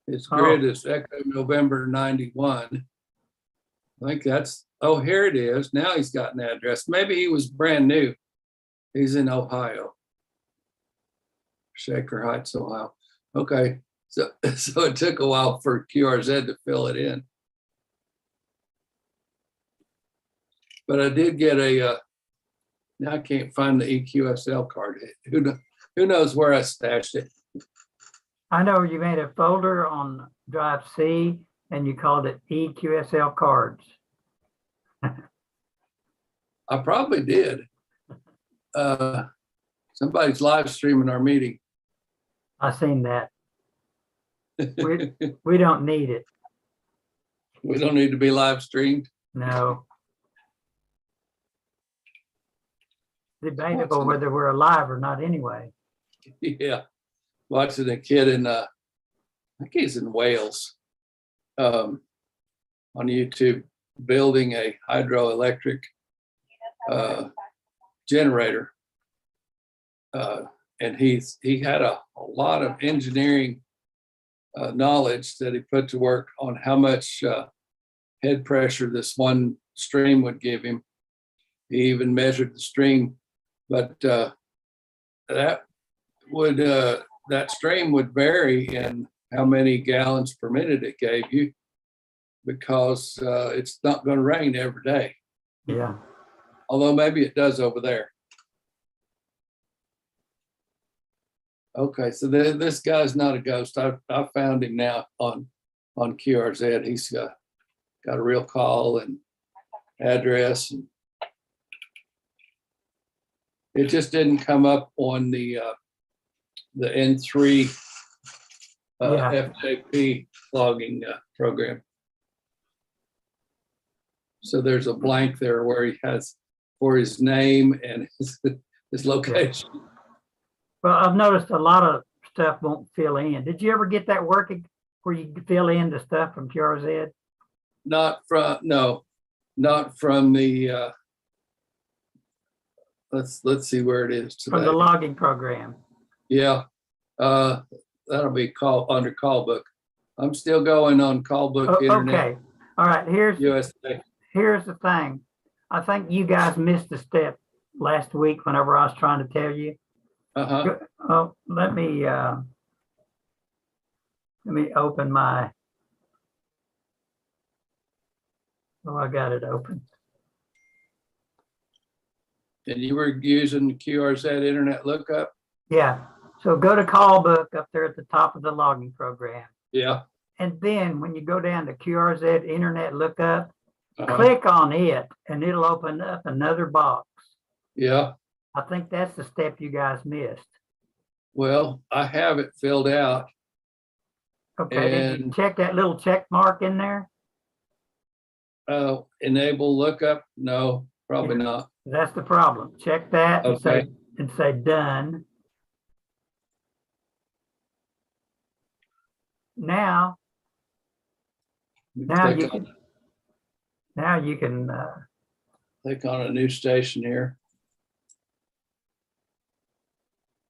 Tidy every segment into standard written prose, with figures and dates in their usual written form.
His grid is Echo November 91. I think that's, oh, here it is. Now he's got an address. Maybe he was brand new. He's in Ohio. Shaker Heights, Ohio. Okay, so it took a while for QRZ to fill it in. But I did get a, now I can't find the EQSL card. Who knows where I stashed it? I know you made a folder on drive C and you called it EQSL cards. I probably did. Somebody's live streaming our meeting. I seen that. We don't need it. We don't need to be live streamed. No. Debatable whether we're alive or not anyway. Yeah. Watching a kid in, I think he's in Wales, on YouTube, building a hydroelectric generator. And he had a lot of engineering knowledge that he put to work on how much head pressure this one stream would give him. He even measured the stream, but that stream would vary in how many gallons per minute it gave you, because it's not going to rain every day. Yeah. Although maybe it does over there. Okay, so this guy's not a ghost. I found him now on QRZ. He's got a real call and address. And it just didn't come up on the N3 FJP logging program. So there's a blank there where he has for his name and his location. Yeah. Well, I've noticed a lot of stuff won't fill in. Did you ever get that working where you fill in the stuff from QRZ? Not from the let's see where it is today. From the logging program. Yeah, that'll be under call book. I'm still going on call book internet. Okay, all right. Here's the thing. I think you guys missed a step last week whenever I was trying to tell you. Oh, let me open my. Oh, I got it open. And you were using QRZ internet lookup? Yeah. So go to call book up there at the top of the logging program. Yeah. And then when you go down to QRZ internet lookup, click on it and it'll open up another box. Yeah. I think that's the step you guys missed. Well, I have it filled out. Okay, did you check that little check mark in there? Enable lookup? No, probably not. That's the problem. Check that okay. and say done. Now you can click on a new station here.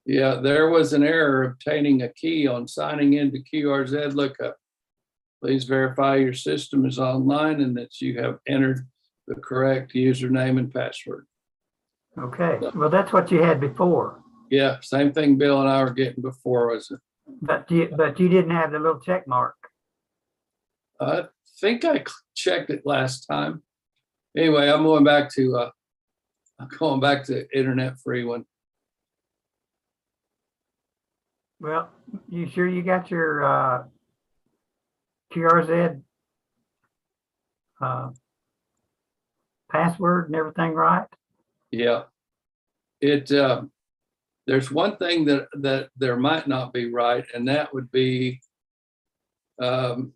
Yeah, there was an error obtaining a key on signing into QRZ lookup. Please verify your system is online and that you have entered the correct username and password. Okay, well, that's what you had before. Yeah, same thing Bill and I were getting before, was it? But you didn't have the little check mark. I think I checked it last time. Anyway, I'm going back to internet free one. Well, you sure you got your QRZ password and everything right? Yeah. There's one thing that there might not be right, and that would be down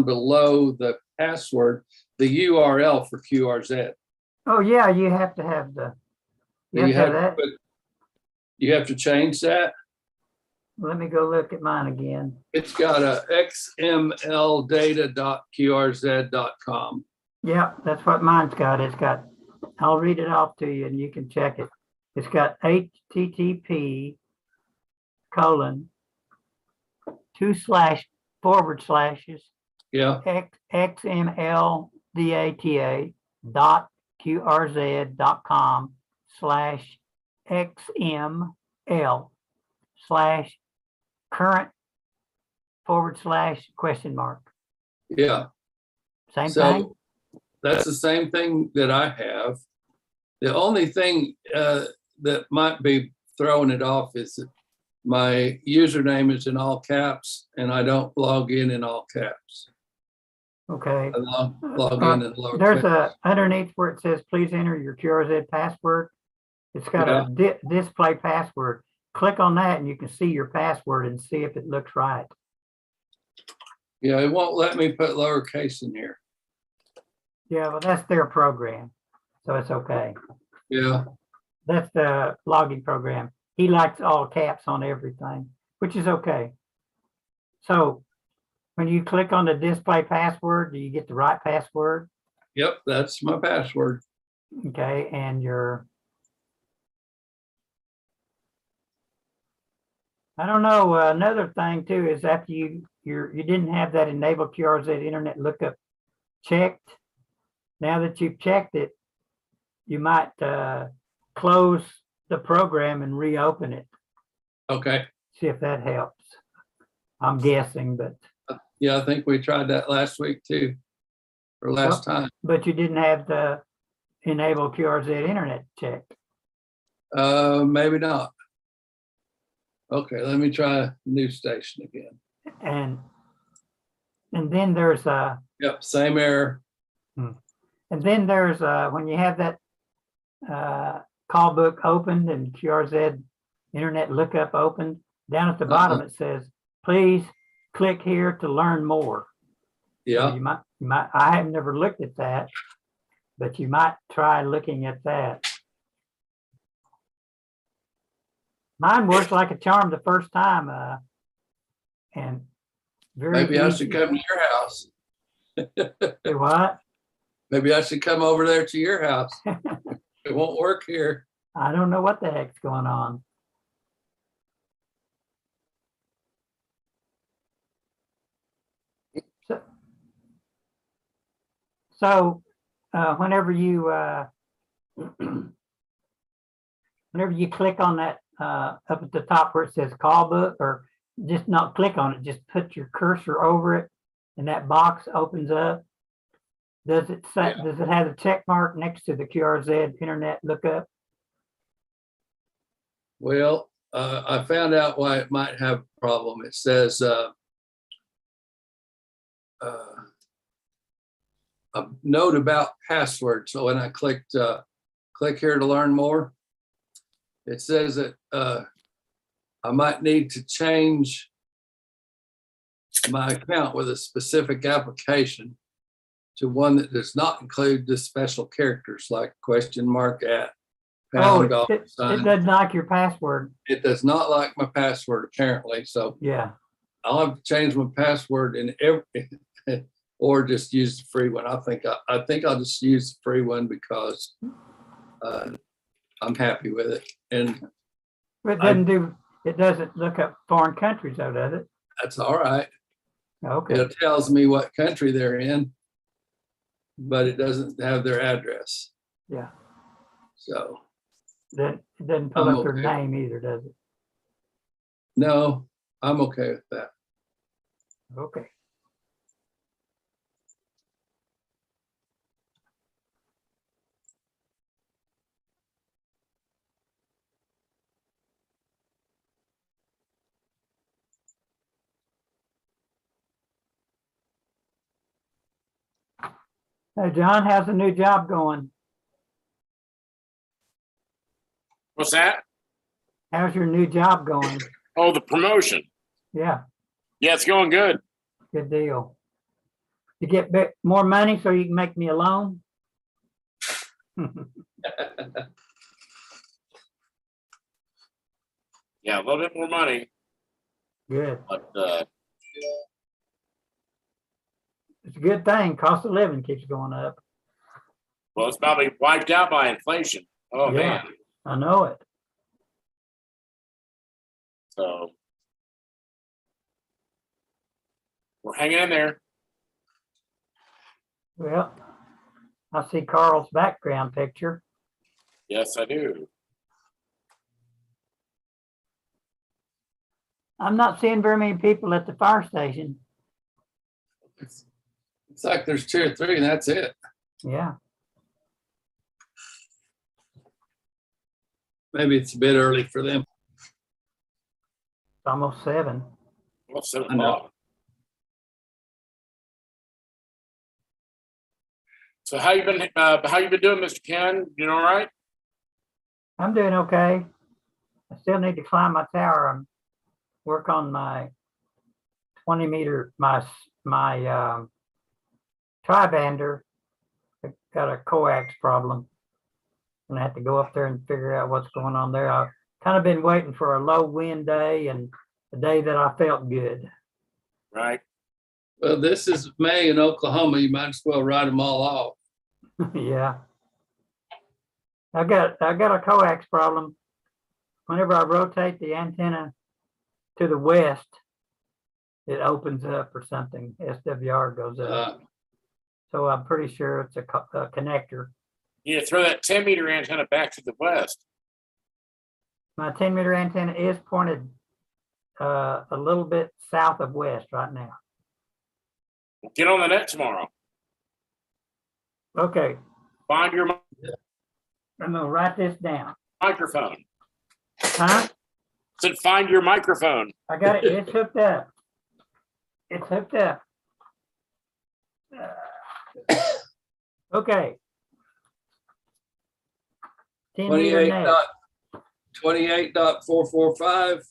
below the password, the URL for QRZ. Oh yeah, you have to have the. You have to change that. Let me go look at mine again. It's got a xmldata.qrz.com. Yeah, that's what mine's got. It's got, I'll read it off to you and you can check it. It's got http:// forward slashes Yeah. xml.qrz.com/current/question mark. Yeah. Same So thing? that's the same thing that I have. The only thing that might be throwing it off is that my username is in all caps and I don't log in all caps. Okay. I log in and lower. There's a underneath where it says, please enter your QRZ password. It's got a display password. Click on that and you can see your password and see if it looks right. Yeah, it won't let me put lowercase in here. Yeah, well, that's their program, so it's okay. Yeah. That's the logging program. He likes all caps on everything, which is okay. So when you click on the display password, do you get the right password? Yep, that's my password. Okay, and I don't know, another thing too is after you didn't have that enable QRZ internet lookup checked. Now that you've checked it, you might close the program and reopen it. Okay. See if that helps. I'm guessing, but. Yeah, I think we tried that last week too, or last time. But you didn't have the enable QRZ internet checked. Maybe not. Okay, let me try a new station again. And then there's a. Yep, same error. And then there's when you have that call book opened and QRZ internet lookup opened, down at the bottom it says, please click here to learn more. Yeah. So you might, I have never looked at that, but you might try looking at that. Mine worked like a charm the first time, and very maybe I should come to your house. Do what? Maybe I should come over there to your house. It won't work here. I don't know what the heck's going on. So whenever you click on that up at the top where it says call book, or just not click on it, just put your cursor over it and that box opens up. Does it say, does it have a check mark next to the QRZ internet lookup? Well, I found out why it might have a problem. It says a note about password. So when I clicked click here to learn more, it says that I might need to change my account with a specific application to one that does not include the special characters like question mark, at, pound, it doesn't like your password. It does not like my password apparently. So yeah, I'll have to change my password in every, or just use the free one. I think I'll just use the free one because I'm happy with it. And it doesn't look up foreign countries though, does it? That's all right. Okay. It tells me what country they're in, but it doesn't have their address. Yeah. So then it doesn't pull up their name either, does it? No, I'm okay with that. Okay. Hey, John, how's the new job going? What's that? How's your new job going? Oh, the promotion. Yeah. Yeah, it's going good. Good deal. You get more money so you can make me a loan? Yeah, a little bit more money. Good. But it's a good thing. Cost of living keeps going up. well, it's probably wiped out by inflation. Oh, yeah, man. I know it. So We're hanging in there. Well, I see Carl's background picture. Yes, I do. I'm not seeing very many people at the fire station. It's like there's 2 or 3 and that's it. Yeah, Maybe it's a bit early for them. it's almost 7. Well, 7 I know. o'clock. So how you been doing, Mr. Ken? You all right? I'm doing okay. I still need to climb my tower and work on my 20-meter, my tri-bander. I got a coax problem. And I have to go up there and figure out what's going on there. I've kind of been waiting for a low wind day and a day that I felt good. Right. Well, this is May in Oklahoma. You might as well write them all off. Yeah. I got a coax problem. Whenever I rotate the antenna to the west, it opens up or something. SWR goes up. So I'm pretty sure it's a connector. You need to throw that 10-meter antenna back to the west. My 10-meter antenna is pointed a little bit south of west right now. Get on the net tomorrow. Okay, Find your I'm gonna write this down. microphone. Huh? Said find your microphone. I got it. It's hooked up. It's hooked up. Okay. 10-meter net. 28.445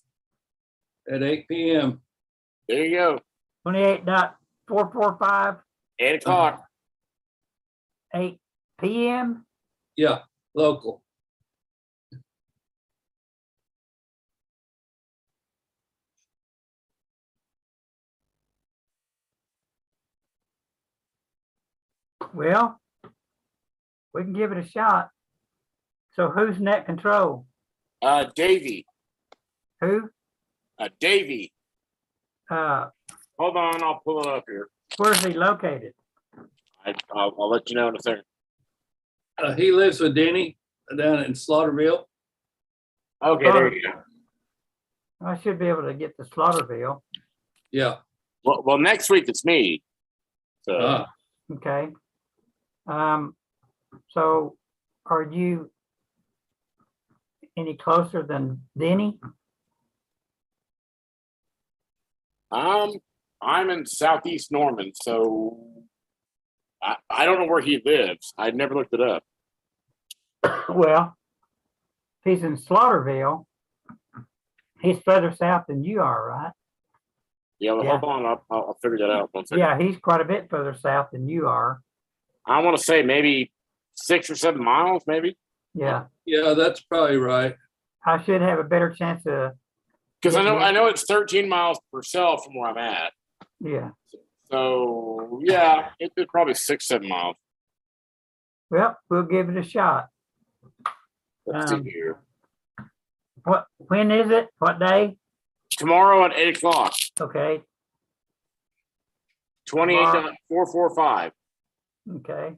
at 8 p.m. There you go. 28.445, 8 o'clock. 8 p.m. Yeah, local. Well, we can give it a shot. So who's net control? Davy. Who? Davy. Where's Hold on, I'll pull it up here. he located? I'll let you know in a second. He lives with Denny down in Slaughterville. Okay, there you go. I should be able to get to Slaughterville. Yeah. Well, next week it's me. So Okay. So are you any closer than Denny? I'm in Southeast Norman, so I don't know where he lives. I never looked it up. Well, if he's in Slaughterville, he's further south than you are, right? Yeah, well, Yeah. hold on. I'll figure that out. 1 second. Yeah, he's quite a bit further south than you are. I want to say maybe 6 or 7 miles, maybe. Yeah, Yeah, that's probably right. I should have a better chance of, Because I know it's 13 miles per cell from where I'm at. yeah. So yeah, it's probably 6, 7 miles. Well, we'll give it a shot. Let's see here. When is it? What day? Tomorrow at 8 o'clock. Okay, 28.445. okay.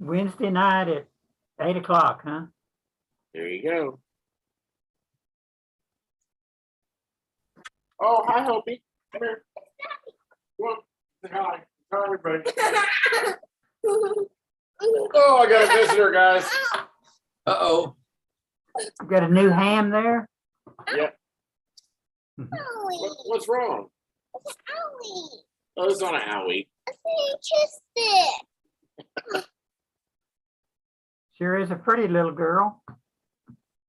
Wednesday night at 8 o'clock, huh? There you go. Oh, hi, Hopi. Come here. Come on. Say hi. Hi, everybody. Oh, I got a visitor, guys. Uh-oh. You got a new ham there? Yep. What's wrong? Oh, it's not an owie. Sure is a pretty little girl.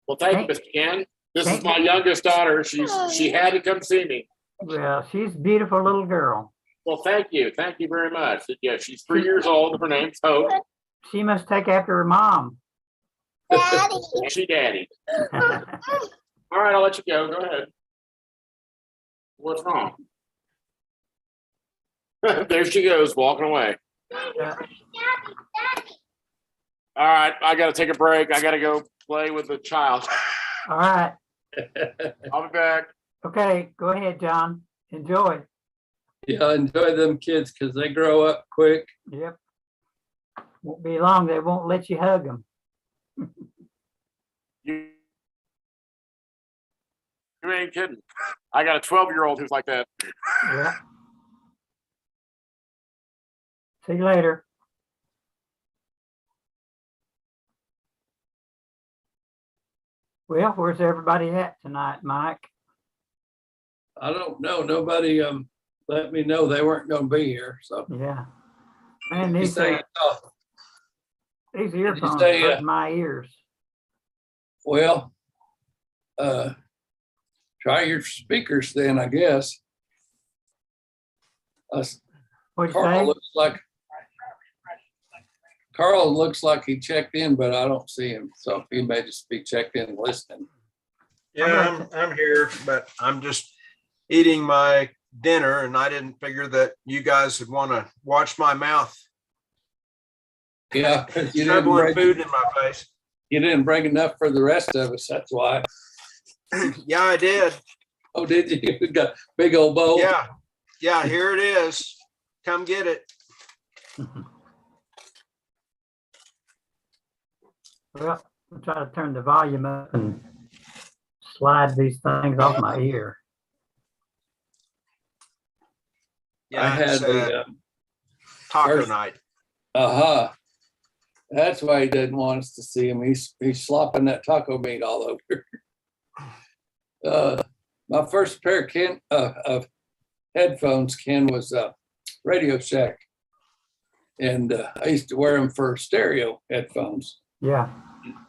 Well, thank you, Mr. Ken. This is my youngest daughter. She had to come see me. Well, she's a beautiful little girl. Well, thank you. Thank you very much. Yeah, she's 3 years old. Her name's Hope. She must take after her mom. And she daddy. All right, I'll let you go. Go ahead. What's wrong? There she goes, walking away. All right, I got to take a break. I got to go play with the child. All right. I'll be back. Okay, go ahead, John. Enjoy. Yeah, enjoy them kids because they grow up quick. Yep. Won't be long. They won't let you hug them. You ain't kidding. I got a 12-year-old who's like that. Yeah. See you later. Well, where's everybody at tonight, Mike? I don't know. Nobody let me know they weren't going to be here. So Yeah. Man, you these say, these earphones say, hurt my ears. well, try your speakers then, I guess. What'd you Carl say? looks like he checked in, but I don't see him. So he may just be checked in and listening. Yeah, I'm here, but I'm just eating my dinner, and I didn't figure that you guys would want to watch my mouth Yeah, you shoveling food in my face. didn't bring enough for the rest of us. That's why. Yeah, I did. Oh, did you? We got big old bowl. Yeah, here it is. Come get it. Well, I'll try to turn the volume up and slide these things off my ear. Yeah, I had it's, the taco first- night. That's why he didn't want us to see him. He's slopping that taco meat all over. My first pair of headphones, Ken, was Radio Shack, and I used to wear them for stereo headphones. Yeah.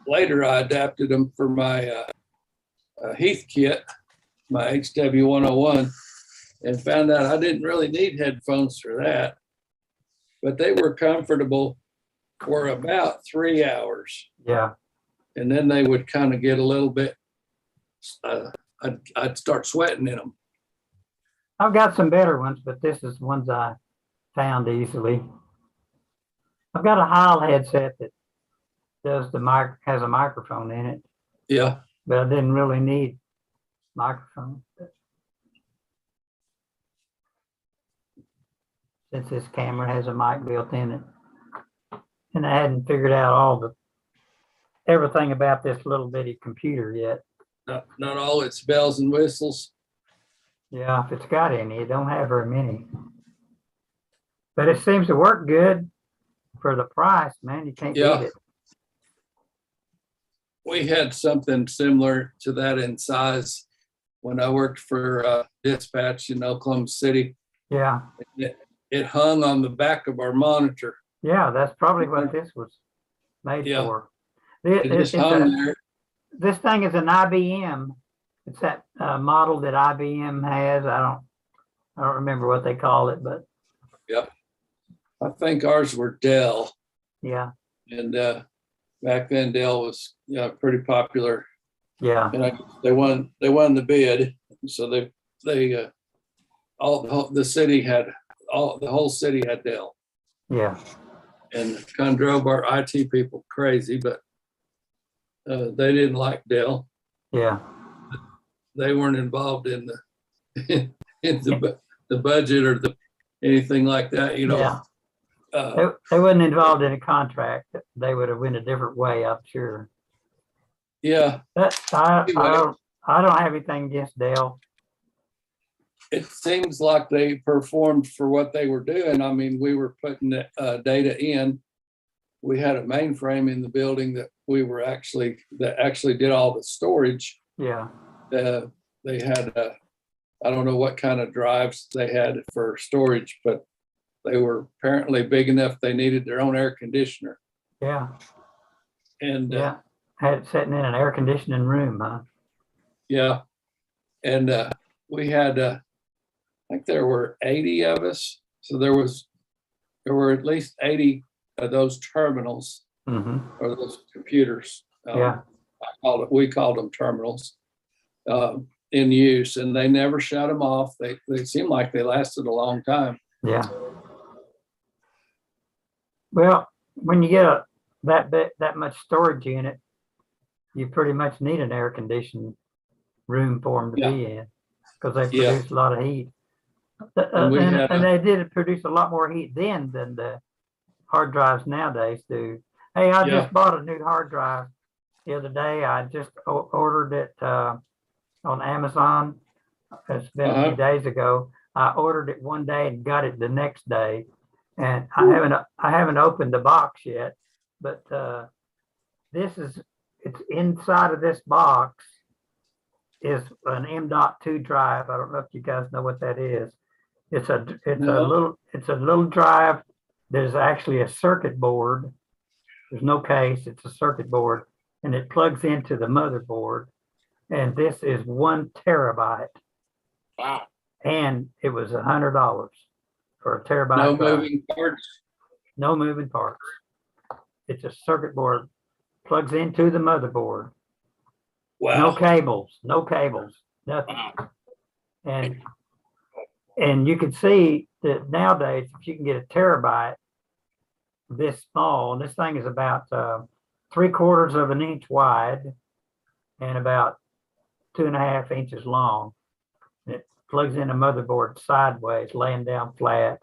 Later, I adapted them for my Heath kit, my HW101, and found out I didn't really need headphones for that, but they were comfortable for about 3 hours. Yeah. And then they would kind of get a little bit, I'd start sweating in them. I've got some better ones, but this is ones I found easily. I've got a Heil headset that does has a microphone in it, Yeah. but I didn't really need microphone. Since this camera has a mic built in it. And I hadn't figured out everything about this little bitty computer yet. Not all its bells and whistles. Yeah, if it's got any, it don't have very many. But it seems to work good for the price, man. You can't beat it. We had something similar to that in size when I worked for dispatch in Oklahoma City. Yeah. It hung on the back of our monitor. Yeah, that's probably what this was made for. It just hung there. This thing is an IBM. It's that model that IBM has. I don't remember what they call it, but Yep. I think ours were Dell. yeah. And back then Dell was pretty popular. Yeah. And they won the bid. So the whole city had Dell. Yeah. And kind of drove our IT people crazy, but they didn't like Dell. Yeah. They weren't involved in the budget or anything like that, Yeah. Uh, They wasn't involved in a contract. They would have went a different way, I'm sure. yeah, But I don't have anything against Dell. it seems like they performed for what they were doing. I mean, we were putting data in. We had a mainframe in the building that actually did all the storage. Yeah. They had I don't know what kind of drives they had for storage, but they were apparently big enough they needed their own air conditioner. Yeah. And Yeah. Had it sitting in an air conditioning room, huh? yeah, and we had I think there were 80 of us, so there were at least 80 of those terminals Mm-hmm. or those computers. Yeah. We called them terminals in use, and they never shut them off. They seemed like they lasted a long time. Yeah. Well, when you get that much storage unit, you pretty much need an air conditioning room for them to be in because they Yeah. produce a lot of heat. And we had And they did produce a lot more heat then than the hard drives nowadays do. Hey, I Yeah. just bought a new hard drive the other day. I just ordered it on Amazon. It's been a few days ago. I ordered it one day and got it the next day. And I haven't opened the box yet, but it's inside of this box is an M.2 drive. I don't know if you guys know what that is. It's a little drive. There's actually a circuit board. There's no case. It's a circuit board, and it plugs into the motherboard. And this is 1 terabyte. Wow. And it was $100 for a terabyte. No drive. moving parts. No moving parts. It's a circuit board, plugs into the motherboard. Wow. No cables, nothing. Wow. And you can see that nowadays, if you can get a terabyte this small, and this thing is about 3/4 of an inch wide and about 2.5 inches long. It plugs in a motherboard sideways, laying down flat.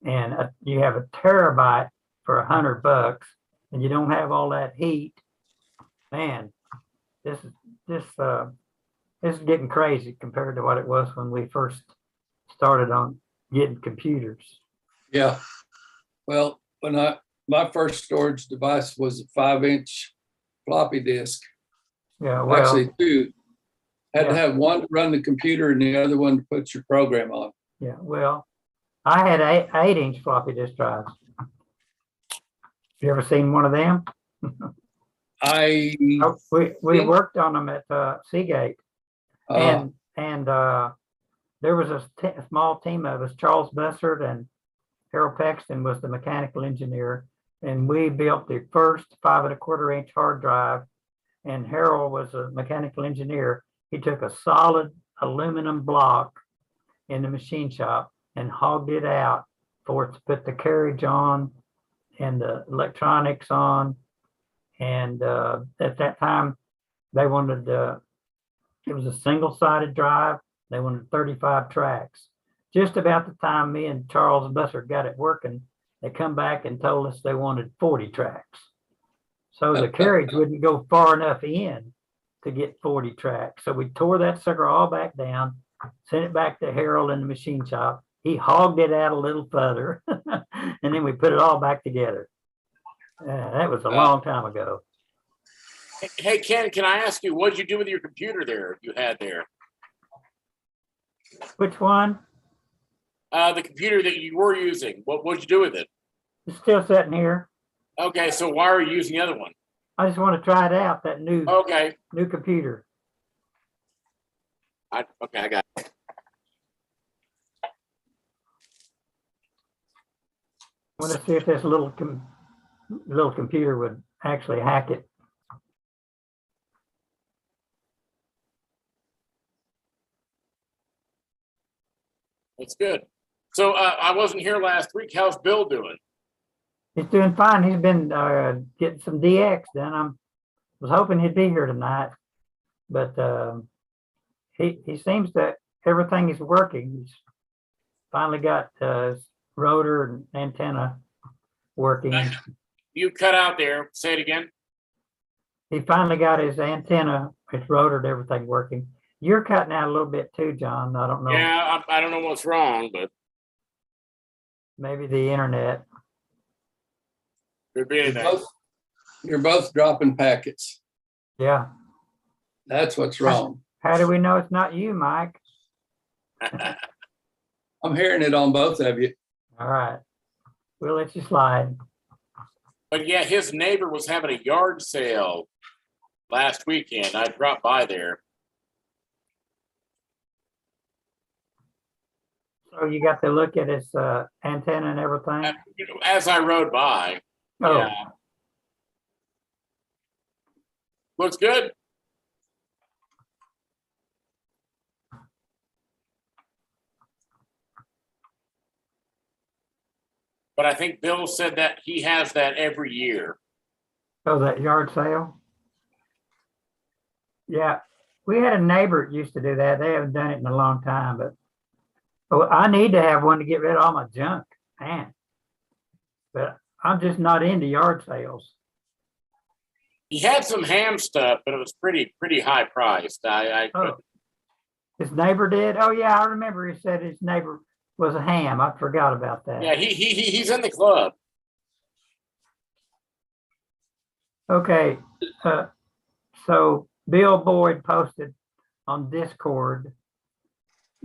And you have a terabyte for $100, and you don't have all that heat. Man, this is getting crazy compared to what it was when we first started on getting computers. Yeah. Well, my first storage device was a 5-inch floppy disk. Yeah, well, Actually, 2. Had to Yeah. have one to run the computer and the other one to put your program on. yeah, well, I had 8-inch floppy disk drives. You ever seen one of them? I We worked on them at Seagate, uh, and there was a small team of us. Charles Bussard and Harold Paxton was the mechanical engineer, and we built the first 5.25-inch hard drive. And Harold was a mechanical engineer. He took a solid aluminum block in the machine shop and hogged it out for it to put the carriage on and the electronics on. And at that time, they wanted, it was a single-sided drive. They wanted 35 tracks. Just about the time me and Charles Bussard got it working, they come back and told us they wanted 40 tracks. So the carriage wouldn't go far enough in to get 40 tracks. So we tore that sucker all back down, sent it back to Harold in the machine shop. He hogged it out a little further, and then we put it all back together. That was a long time ago. Hey, Ken, can I ask you, what did you do with your computer there you had there? Which one? The computer that you were using, what did you do with it? It's still sitting here. Okay, so why are you using the other one? I just want to try it out, that new Okay, computer. I got it. I want to see if this little computer would actually hack it. That's good. So I wasn't here last week. How's Bill doing? He's doing fine. He's been getting some DX done. I was hoping he'd be here tonight, but he seems that everything is working. He's finally got his rotor and antenna working. You cut out there. Say it again. He finally got his antenna, his rotor, and everything working. You're cutting out a little bit too, John. I don't know. Yeah, I don't know what's wrong, but Maybe the internet. could be anything. you're both dropping packets. Yeah. That's what's wrong. How do we know it's not you, Mike? I'm hearing it on both of you. All right. We'll let you slide. But yeah, his neighbor was having a yard sale last weekend. I dropped by there. So you got to look at his antenna and everything? As I rode by. Oh, Yeah. Looks good. But I think Bill said that he has that every year. oh, that yard sale? Yeah. We had a neighbor that used to do that. They haven't done it in a long time, but I need to have one to get rid of all my junk, man. But I'm just not into yard sales. He had some ham stuff, but it was pretty high priced. I Oh, his neighbor did? Oh, yeah, I remember he said his neighbor was a ham. I forgot about that. yeah, he's in the club. Okay, so Bill Boyd posted on Discord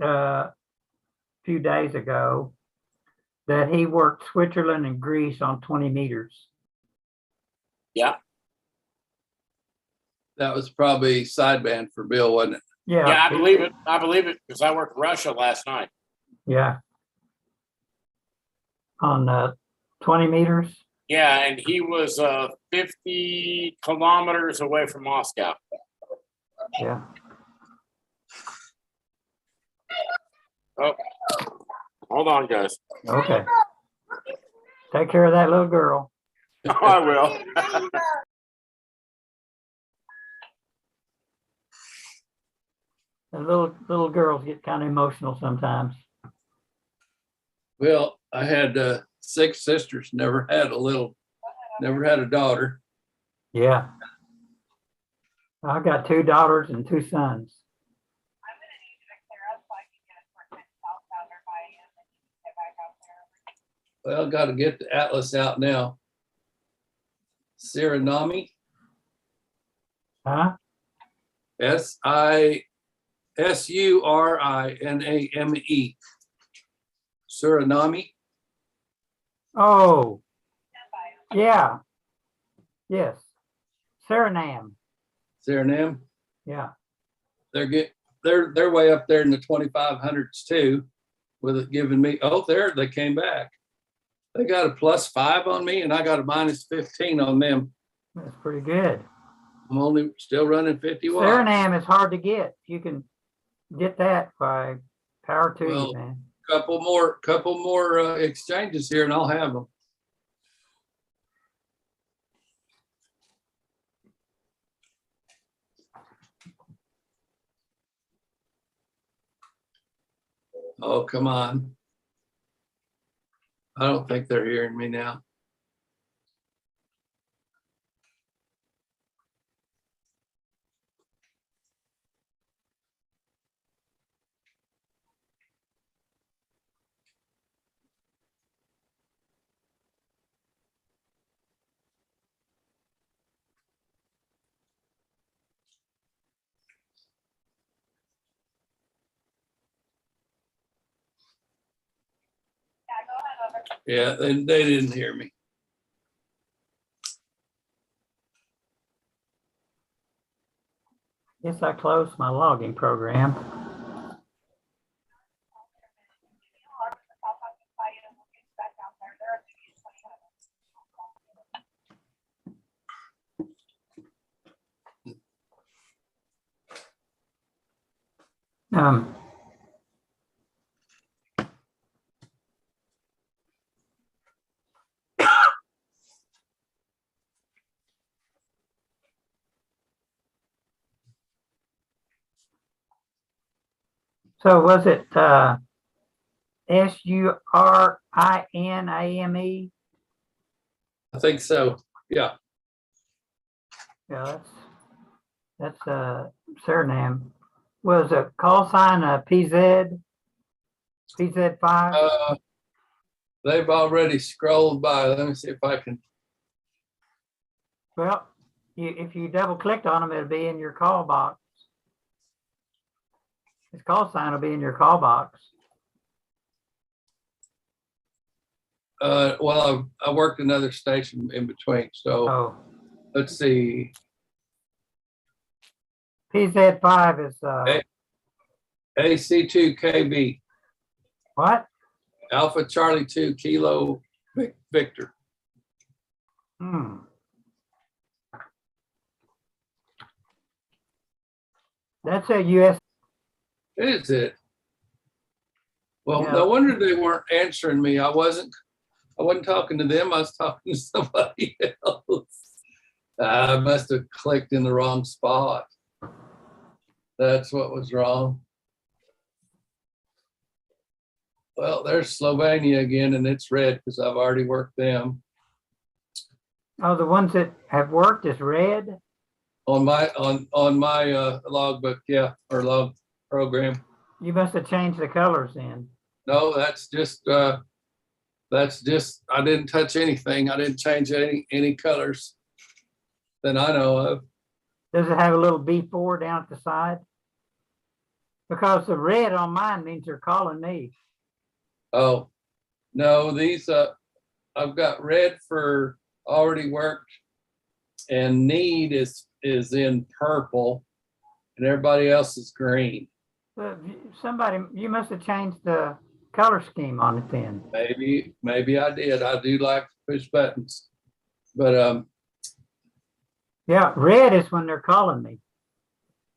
a few days ago that he worked Switzerland and Greece on 20 meters. Yeah. That was probably sideband for Bill, wasn't it? Yeah, Yeah, I believe it. I believe it because I worked Russia last night. yeah. On 20 meters. Yeah, and he was 50 kilometers away from Moscow. Yeah. Oh, hold on, guys. Okay. Take care of that little girl. Oh, I will. The little girls get kind of emotional sometimes. Well, I had 6 sisters, never had a daughter. Yeah. I got 2 daughters and 2 sons. Well, got to get the atlas out now. Suriname, Huh? Suriname. Suriname. Oh, yeah. Yes. Suriname. Suriname. Yeah. They're way up there in the 2500s too, with it giving me, oh, there they came back. They got a +5 on me and I got a -15 on them. That's pretty good. I'm only still running 50 watts. Suriname is hard to get. You can get that by power to Well, you, man. Couple more exchanges here and I'll have them. Oh, come on. I don't think they're hearing me now. Yeah, they didn't hear me. Guess I closed my logging program. Um, so was it Suriname? I think so. Yeah. Yeah, that's Suriname. Was a call sign PZ5? They've already scrolled by. Let me see if I can. Well, if you double clicked on them, it'll be in your call box. His call sign will be in your call box. Well, I worked another station in between. So Oh, let's see. PZ5 is AC2KB, what? Alpha Charlie 2 Kilo Victor. That's a US. Is it? Well, Yeah. no wonder they weren't answering me. I wasn't talking to them. I was talking to somebody else. I must have clicked in the wrong spot. That's what was wrong. Well, there's Slovenia again, and it's red because I've already worked them Oh, the ones that have worked is red? on my logbook, yeah, or log program. You must have changed the colors then. No, that's just I didn't touch anything. I didn't change any colors that I know of. Does it have a little B4 down at the side? Because the red on mine means they're calling me. Oh, no, these I've got red for already worked, and need is in purple, and everybody else is green. But you must have changed the color scheme on it then. Maybe I did. I do like to push buttons, but Yeah, red is when they're calling me.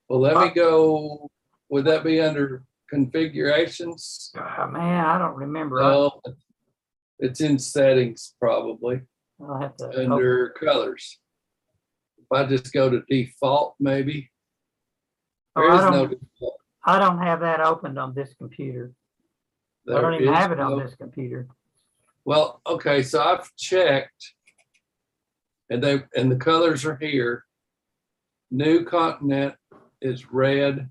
well, let me go. Would that be under configurations? Oh, man, I don't remember. No, it's in settings probably I'll have to. under colors. If I just go to default, maybe. Oh, There is no default. I don't have that opened on this computer. I There don't even is have it on no- this computer. Well, okay, so I've checked, and the colors are here. New continent is red.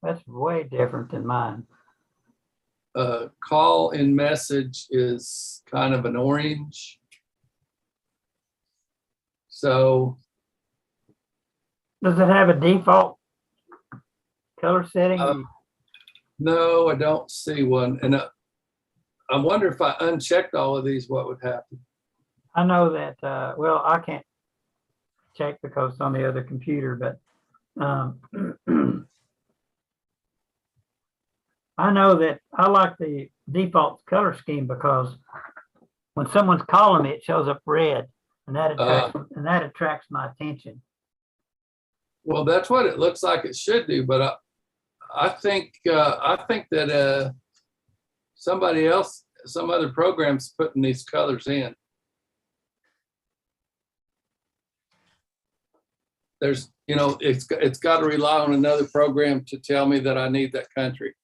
That's way different than mine. Call in message is kind of an orange. So Does it have a default color setting? no, I don't see one. And I wonder if I unchecked all of these, what would happen? I know that, well, I can't check because it's on the other computer, but I know that I like the default color scheme because when someone's calling me, it shows up red, and that attracts my attention. Well, that's what it looks like it should do, but I think that somebody else, some other program's putting these colors in. There's, it's got to rely on another program to tell me that I need that country.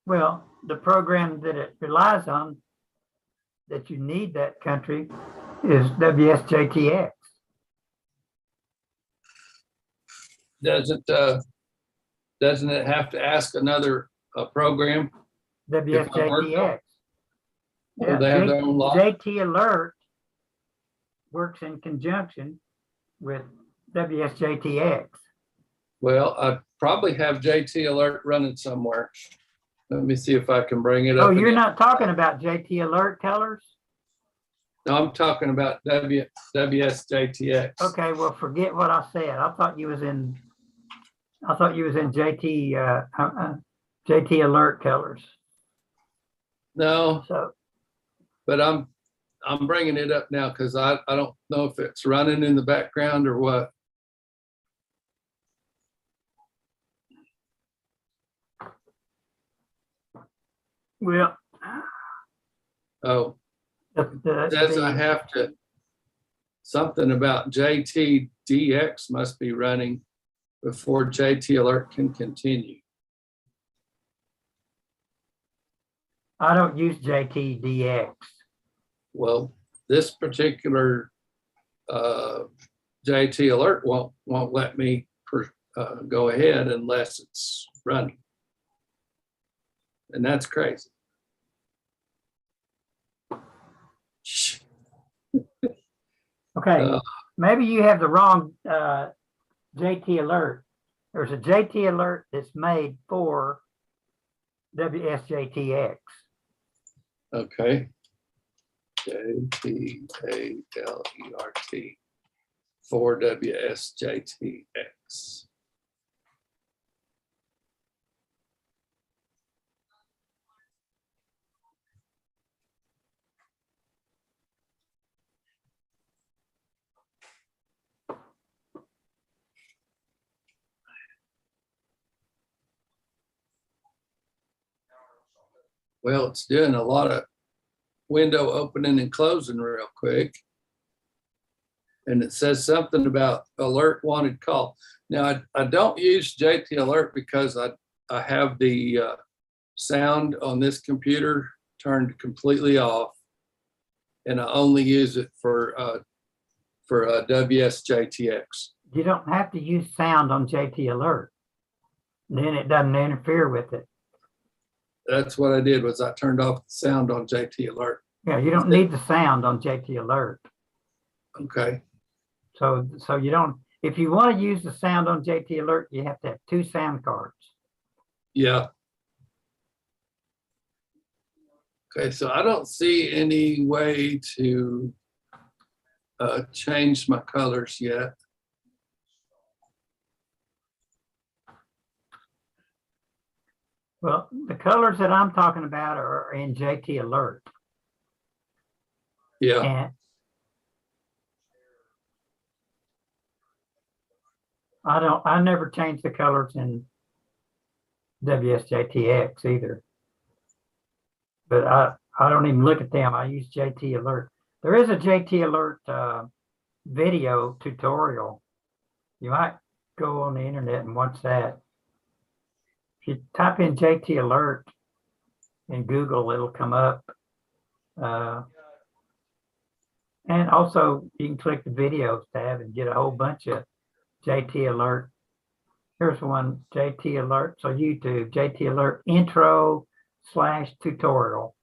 Well, the program that it relies on that you need that country is WSJTX. Doesn't it have to ask another program? WSJTX. Or they have their own law? JT Alert works in conjunction with WSJTX. Well, I probably have JT Alert running somewhere. Let me see if I can bring it up. Oh, you're again. not talking about JT Alert colors? No, I'm talking about WSJTX. Okay, well, forget what I said. I thought you was in JT Alert colors. No, So, but I'm bringing it up now because I don't know if it's running in the background or what. well, Oh, it says I have to, something about JTDX must be running before JT Alert can continue. I don't use JTDX. Well, this particular JT Alert won't let me go ahead unless it's running. And that's crazy. Okay, maybe you have the wrong JT Alert. There's a JT Alert that's made for WSJTX. Okay. JTALERT for WSJTX. Well, it's doing a lot of window opening and closing real quick. And it says something about alert wanted call. Now, I don't use JT Alert because I have the sound on this computer turned completely off. And I only use it for WSJTX. You don't have to use sound on JT Alert. Then it doesn't interfere with it. That's what I did was I turned off the sound on JT Alert. Yeah, you don't need the sound on JT Alert. Okay. So you don't, if you want to use the sound on JT Alert, you have to have 2 sound cards. Yeah. Okay, so I don't see any way to change my colors yet. Well, the colors that I'm talking about are in JT Alert. Yeah. And I never change the colors in WSJTX either. But I don't even look at them. I use JT Alert. There is a JT Alert video tutorial. You might go on the internet and watch that. If you type in JT Alert in Google, it'll come up. And also you can click the videos tab and get a whole bunch of JT Alert. Here's one, JT Alert. So YouTube, JT Alert intro/tutorial.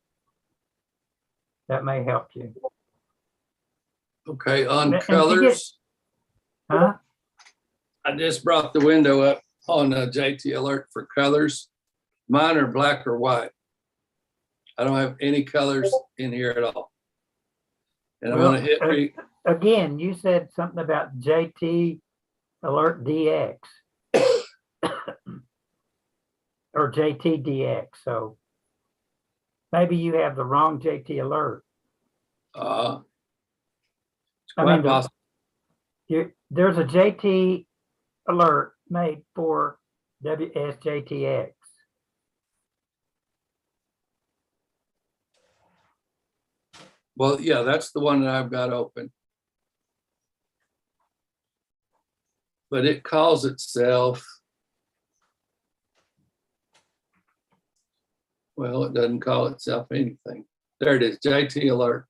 That may help you. Okay, on And colors, Huh? I just brought the window up on JT Alert for colors. Mine are black or white. I don't have any colors in here at all. And I'm gonna hit Again, you said something about JT Alert DX or JTDX. So maybe you have the wrong JT Alert. it's I quite mean, possible. there's a JT Alert made for WSJTX. Well, yeah, that's the one that I've got open. But it calls itself, well, it doesn't call itself anything. There it is, JT Alert.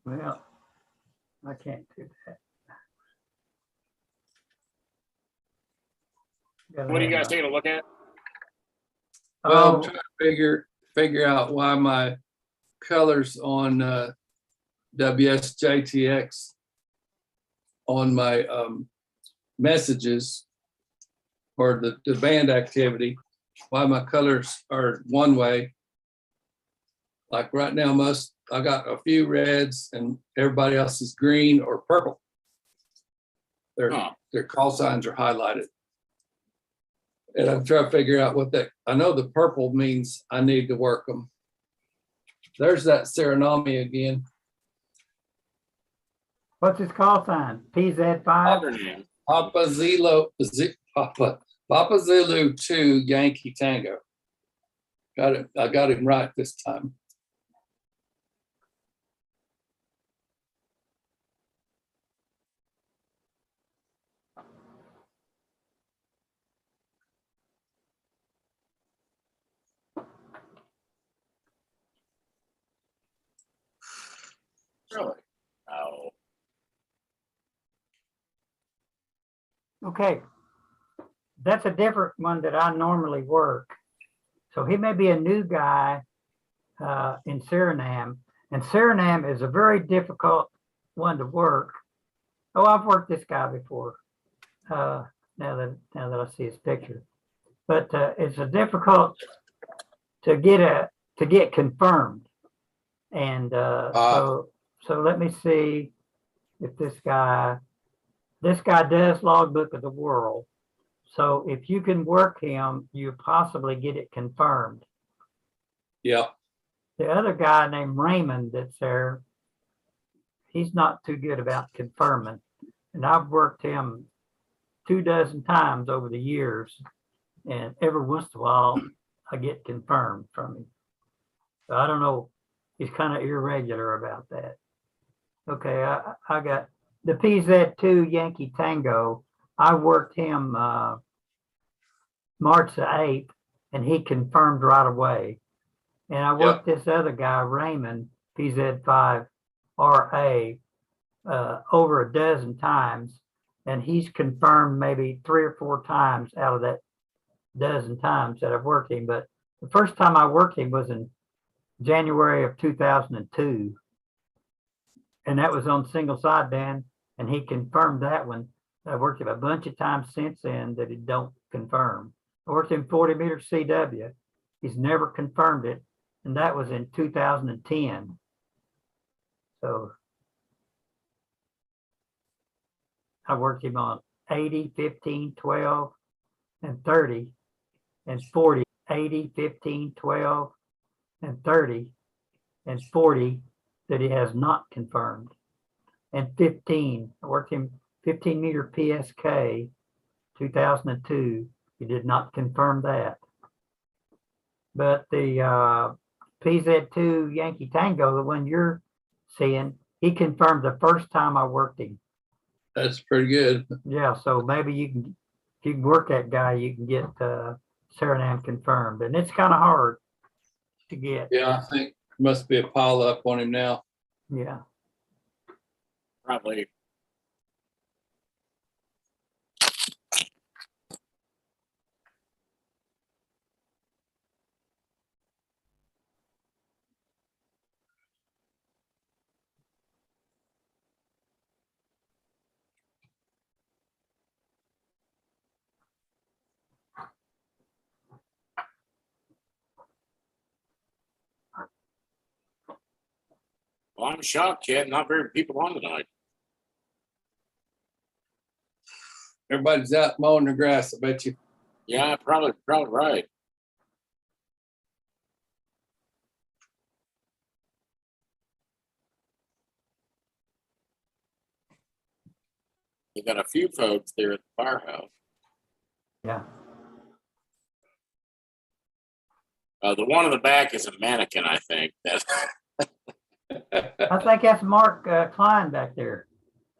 Well, I can't do that. What are you guys taking a look at? Well, I'm Oh, trying to figure out why my colors on WSJTX on my messages or the band activity, why my colors are one way. Like right now, I got a few reds and everybody else is green or purple. Their call signs are highlighted. And I'm trying to figure out what I know the purple means I need to work them. There's that Suriname again. what's his call sign? PZ5? Alternate. Papa Zulu 2 Yankee Tango. Got it. I got him right this time. Really? Oh. Okay. That's a different one that I normally work. So he may be a new guy in Suriname. And Suriname is a very difficult one to work. Oh, I've worked this guy before. Now that I see his picture. But it's a difficult to get confirmed. And so let me see if this guy does Logbook of the World. So if you can work him, you possibly get it confirmed. Yeah. The other guy named Raymond that's there, he's not too good about confirming. And I've worked him 24 times over the years. And every once in a while, I get confirmed from him. So I don't know. He's kind of irregular about that. Okay, I got the PZ2 Yankee Tango. I worked him March the 8th, and he confirmed right away. And I worked this other guy, Raymond, PZ5 RA, over a dozen times, and he's confirmed maybe 3 or 4 times out of that dozen times that I've worked him. But the first time I worked him was in January of 2002, and that was on single sideband, and he confirmed that one. I worked him a bunch of times since then that he don't confirm. I worked him 40 meter CW. He's never confirmed it, and that was in 2010. So I worked him on 80, 15, 12, and 30, and 40, 80, 15, 12, and 30, and 40 that he has not confirmed. And 15, I worked him 15 meter PSK, 2002. He did not confirm that. But the PZ2 Yankee Tango, the one you're seeing, he confirmed the first time I worked him. That's pretty good. Yeah, so maybe you can, if you can work that guy, you can get Suriname confirmed. And it's kind of hard to get. Yeah, I think must be a pile up on him now. Yeah. Probably. Well, I'm shocked, Ken. Not very many people on tonight. Everybody's out mowing the grass, I bet you. Yeah, probably right. You got a few folks there at the firehouse. Yeah. The one in the back is a mannequin, I think. I think that's Mark Klein back there.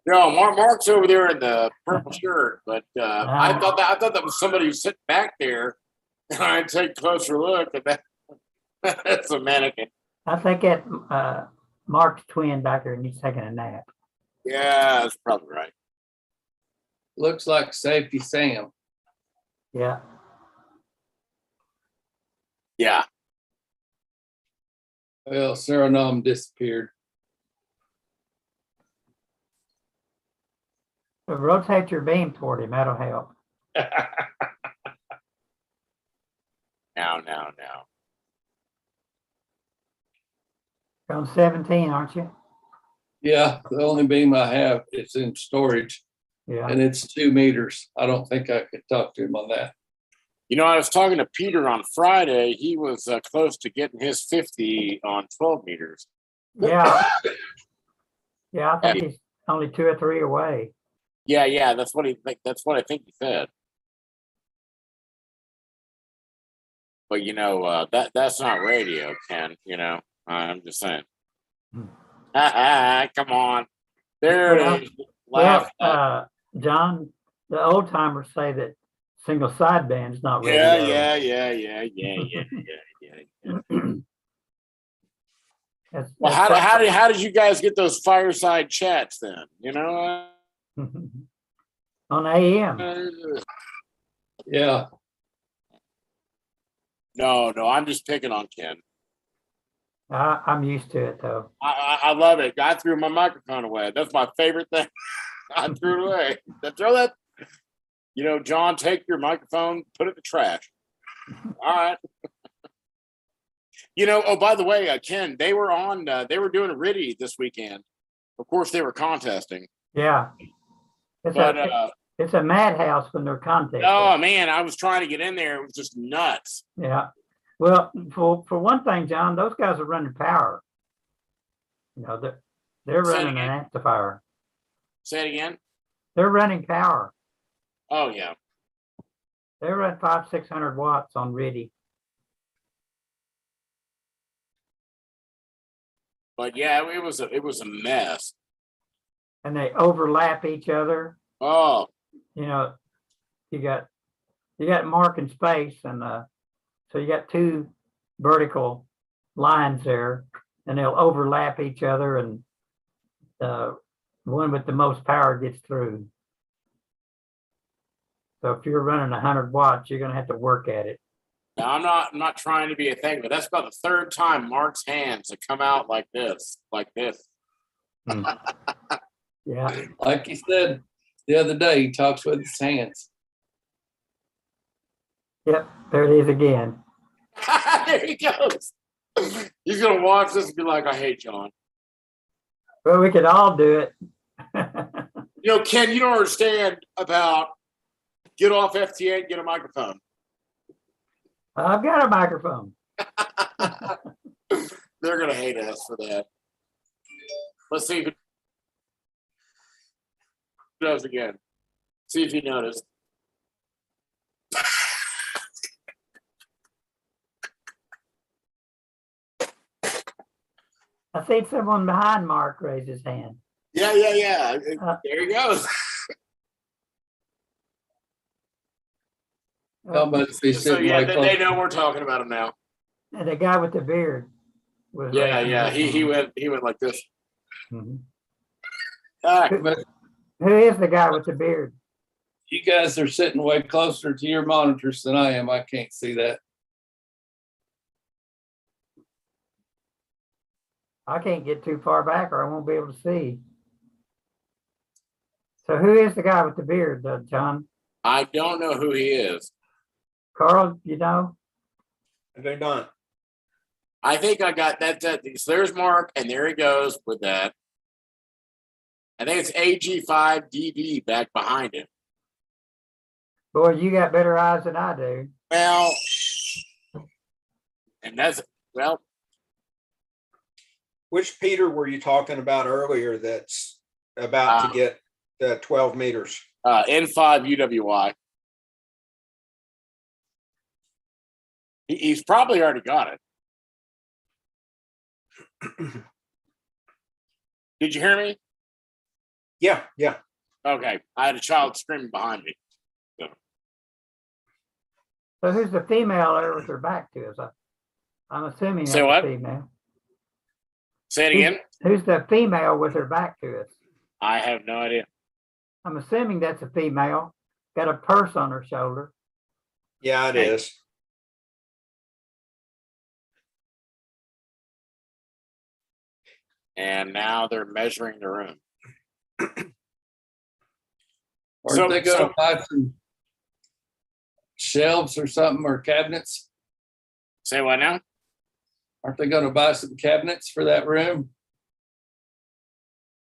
No, Mark's over there in the purple shirt, but I thought that was somebody who's sitting back there. And I take a closer look, and that's a mannequin. I think that Mark's twin back there and he's taking a nap. Yeah, that's probably right. Looks like Safety Sam. Yeah. Yeah. Well, Suriname disappeared. So rotate your beam toward him, that'll help. Now. You're on 17, aren't you? Yeah, the only beam I have is in storage, Yeah. and it's 2 meters. I don't think I could talk to him on that. You know, I was talking to Peter on Friday. He was close to getting his 50 on 12 meters. Yeah. Yeah, I think he's only 2 or 3 away. Yeah, that's what I think he said. But you know, that's not radio, Ken. You know, I'm just saying. Come on, there it is. Well, John, the old timers say that single sideband is not radio. Yeah. That's Well, how did you guys get those fireside chats then? You know, on AM. Yeah, no, I'm just picking on Ken. I'm used to it though. I love it. I threw my microphone away. That's my favorite thing. I threw it away. Throw that. You know, John, take your microphone, put it in the trash. All right. You know, oh, by the way, Ken, they were doing a RIDI this weekend. Of course, they were contesting. Yeah. It's a madhouse when they're contesting. Oh, man, I was trying to get in there. It was just nuts. Yeah. Well, for one thing, John, those guys are running power. You know, they're running an amplifier. Say it again. They're running power. Oh yeah. They run 500-600 watts on RIDI. But yeah, it was a mess. And they overlap each other. Oh, You know, you got mark and space, and so you got two vertical lines there, and they'll overlap each other, and the one with the most power gets through. So if you're running 100 watts, you're going to have to work at it. now I'm not trying to be a thing, but that's about the third time Mark's hands have come out like this. Yeah. Like he said the other day, he talks with his hands. Yep. There it is again. There he goes. He's gonna watch this and be like, "I hate John." Well, we could all do it. You know, Ken, you don't understand about get off FTA and get a microphone. I've got a microphone. They're gonna hate us for that. Let's see if it does again. See if you noticed. I see someone behind Mark raise his hand. Yeah. There he goes. How much they So sit yeah, like they know we're talking about him now. And the guy with the beard was Yeah. He went like this. Mhm. But Who is the guy with the beard? you guys are sitting way closer to your monitors than I am. I can't see that. I can't get too far back or I won't be able to see. So who is the guy with the beard, John? I don't know who he is. Carl, you know? They're done. I think I got that. So there's Mark, and there he goes with that. I think it's AG5DB back behind him. Boy, you got better eyes than I do. Well, and that's, well, Which Peter were you talking about earlier that's about to get 12 meters? N5 UWI. He's probably already got it. Did you hear me? Yeah. Okay. I had a child screaming behind me. So who's the female there with her back to us? I'm assuming that's Say what? a female. Say it again. Who's the female with her back to us? I have no idea. I'm assuming that's a female. Got a purse on her shoulder. Yeah, it is. And now they're measuring the room. Or they go to buy some shelves or something or cabinets? Say what now? Aren't they going to buy some cabinets for that room?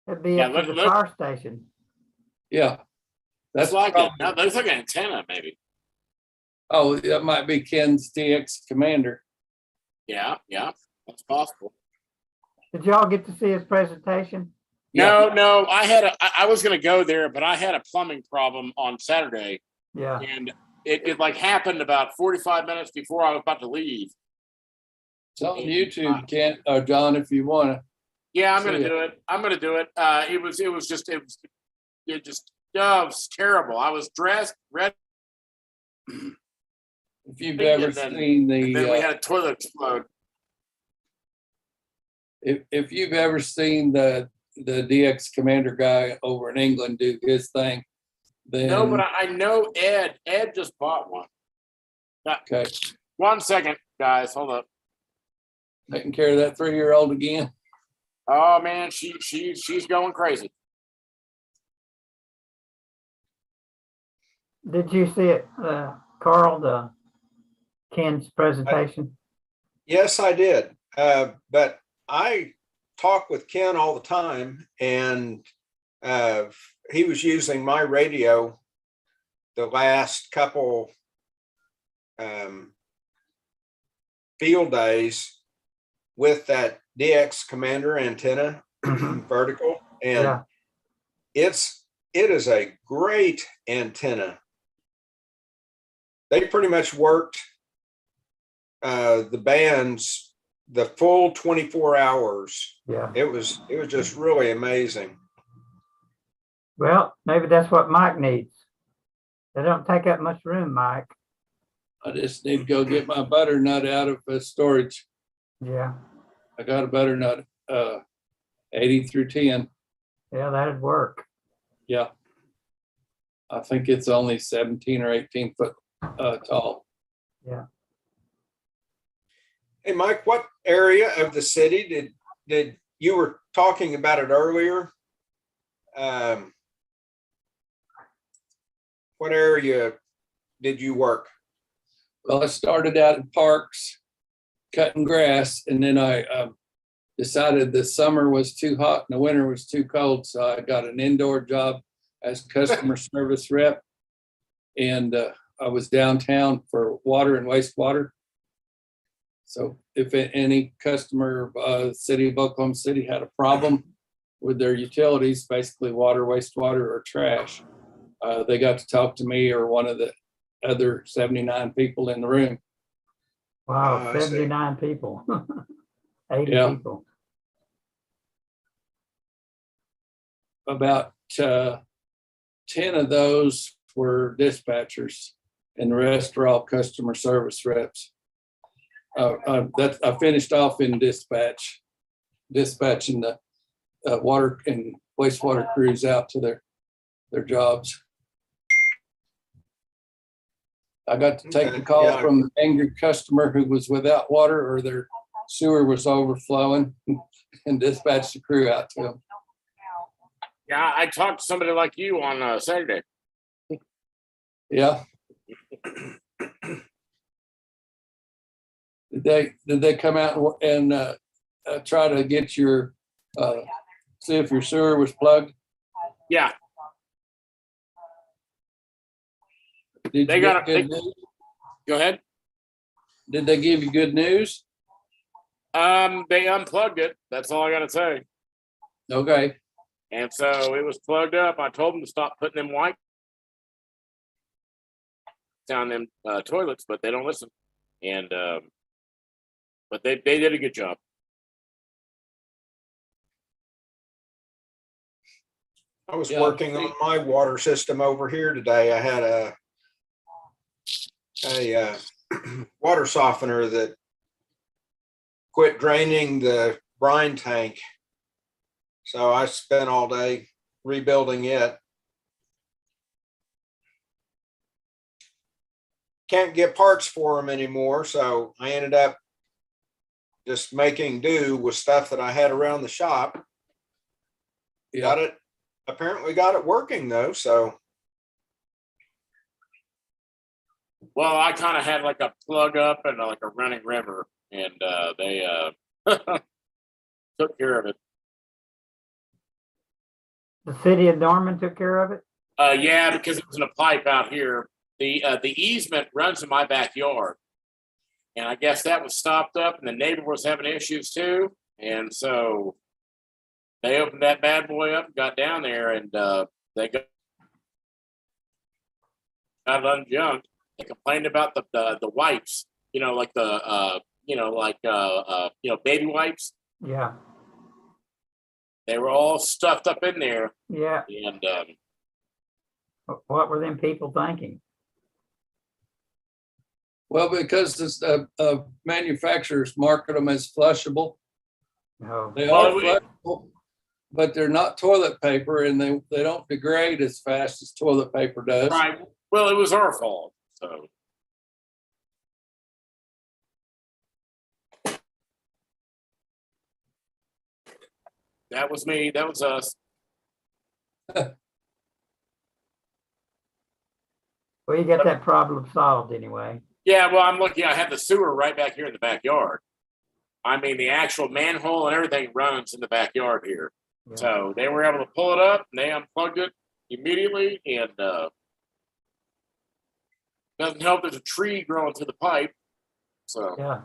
It'd be Yeah, up to the power station. Yeah. That's like it. No, there's like an antenna, maybe. Oh, that might be Ken's DX Commander. Yeah, that's possible. Did y'all get to see his presentation? No, I was gonna go there, but I had a plumbing problem on Saturday. Yeah. And it like happened about 45 minutes before I was about to leave. It's on YouTube, Ken or John, if you want to. Yeah, I'm gonna do it. It was terrible. I was dressed, ready. If you've ever seen And then we had a toilet explode. If you've ever seen the DX Commander guy over in England do his thing, then No, but I know Ed. Ed just bought one. okay, 1 second, guys. Hold up. taking care of that 3-year-old again. Oh man, she's going crazy. Did you see it, Carl, Ken's presentation? Yes, I did. But I talk with Ken all the time, and he was using my radio the last couple field days with that DX Commander antenna vertical, and Yeah. it is a great antenna. they pretty much worked the bands the full 24 hours. Yeah. It was just really amazing. Well, maybe that's what Mike needs. They don't take up much room, Mike. I just need to go get my butternut out of storage. Yeah. I got a butternut 80 through 10. Yeah, that'd work. Yeah. I think it's only 17 or 18 foot tall. Yeah. Hey, Mike, what area of the city did you were talking about it earlier? What area did you work? Well, I started out in parks, cutting grass, and then I decided the summer was too hot and the winter was too cold. So I got an indoor job as customer service rep. And I was downtown for water and wastewater. So if any customer, city of Oklahoma City had a problem with their utilities, basically water, wastewater, or trash, they got to talk to me or one of the other 79 people in the room. Wow, I see. 79 people. 80 Yeah. people. About 10 of those were dispatchers, and the rest are all customer service reps. I finished off in dispatching the water and wastewater crews out to their jobs. I got to take the call Yeah. from the angry customer who was without water or their sewer was overflowing and dispatch the crew out to them. Yeah, I talked to somebody like you on Saturday. Yeah. Did they come out and try to get your see if your sewer was plugged? Yeah, Did They you got get it. good news? go ahead. Did they give you good news? They unplugged it. That's all I got to say. Okay. And so it was plugged up. I told them to stop putting them wipes down them toilets, but they don't listen. And but they did a good job. I was Yeah. working on my water system over here today. I had a water softener that quit draining the brine tank. So I spent all day rebuilding it. Can't get parts for them anymore. So I ended up just making do with stuff that I had around the shop. Yeah. Apparently got it working though. So Well, I kind of had like a plug up and like a running river, and they took care of it. The city of Norman took care of it? Yeah, because it was in a pipe out here. The easement runs in my backyard, and I guess that was stopped up, and the neighbor was having issues too, and so they opened that bad boy up, got down there, and they got unjunked. They complained about the wipes, like the baby wipes. Yeah. They were all stuffed up in there, Yeah. and What were them people thinking? Well, because this, manufacturers market them as flushable. No. They Well, are flushable, but they're not toilet paper, and they don't degrade as fast as toilet paper does. right. Well, it was our fault. So that was me. That was us. Well, you got that problem solved anyway. Yeah, well, I'm lucky. I have the sewer right back here in the backyard. I mean, the actual manhole and everything runs in the backyard here. Yeah. So they were able to pull it up, and they unplugged it immediately. And doesn't help. There's a tree growing through the pipe. So Yeah.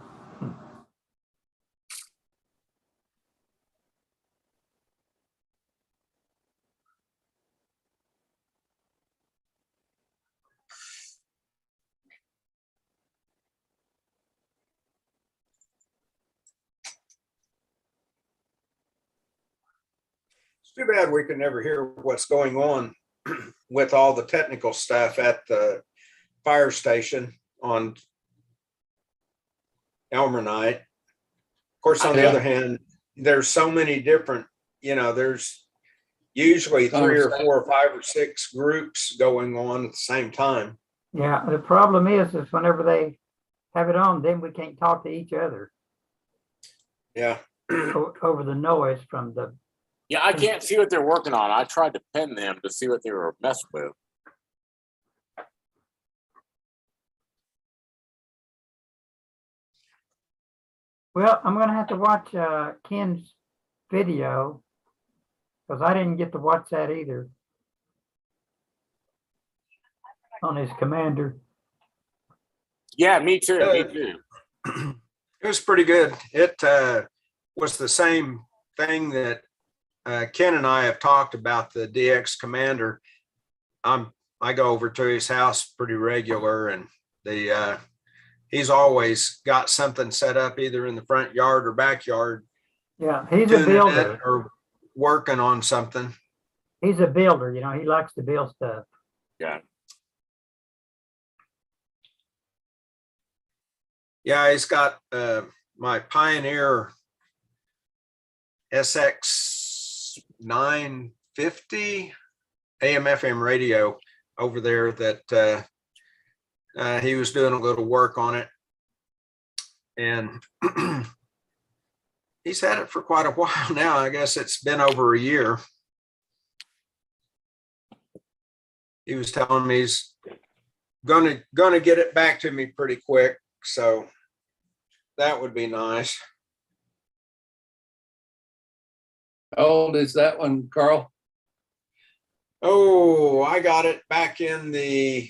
Too bad we can never hear what's going on with all the technical stuff at the fire station on Elmer night. Of course, on the other hand, there's so many different, there's usually 3 or 4 or 5 or 6 groups going on at the same time. Yeah, the problem is whenever they have it on, then we can't talk to each other Yeah. over the noise from the. Yeah, I can't see what they're working on. I tried to pin them to see what they were messing with. Well, I'm gonna have to watch Ken's video because I didn't get to watch that either on his commander. Yeah, me too. Me too. It was pretty good. It was the same thing that Ken and I have talked about, the DX Commander. I go over to his house pretty regular, and he's always got something set up either in the front yard or backyard. Yeah, he's a builder or working on something. He's a builder, he likes to build stuff. Yeah. Yeah, he's got my Pioneer SX 950 AM FM radio over there that he was doing a little work on it. And he's had it for quite a while now. I guess it's been over a year. He was telling me he's gonna get it back to me pretty quick. So that would be nice. How old is that one, Carl? Oh, I got it back in the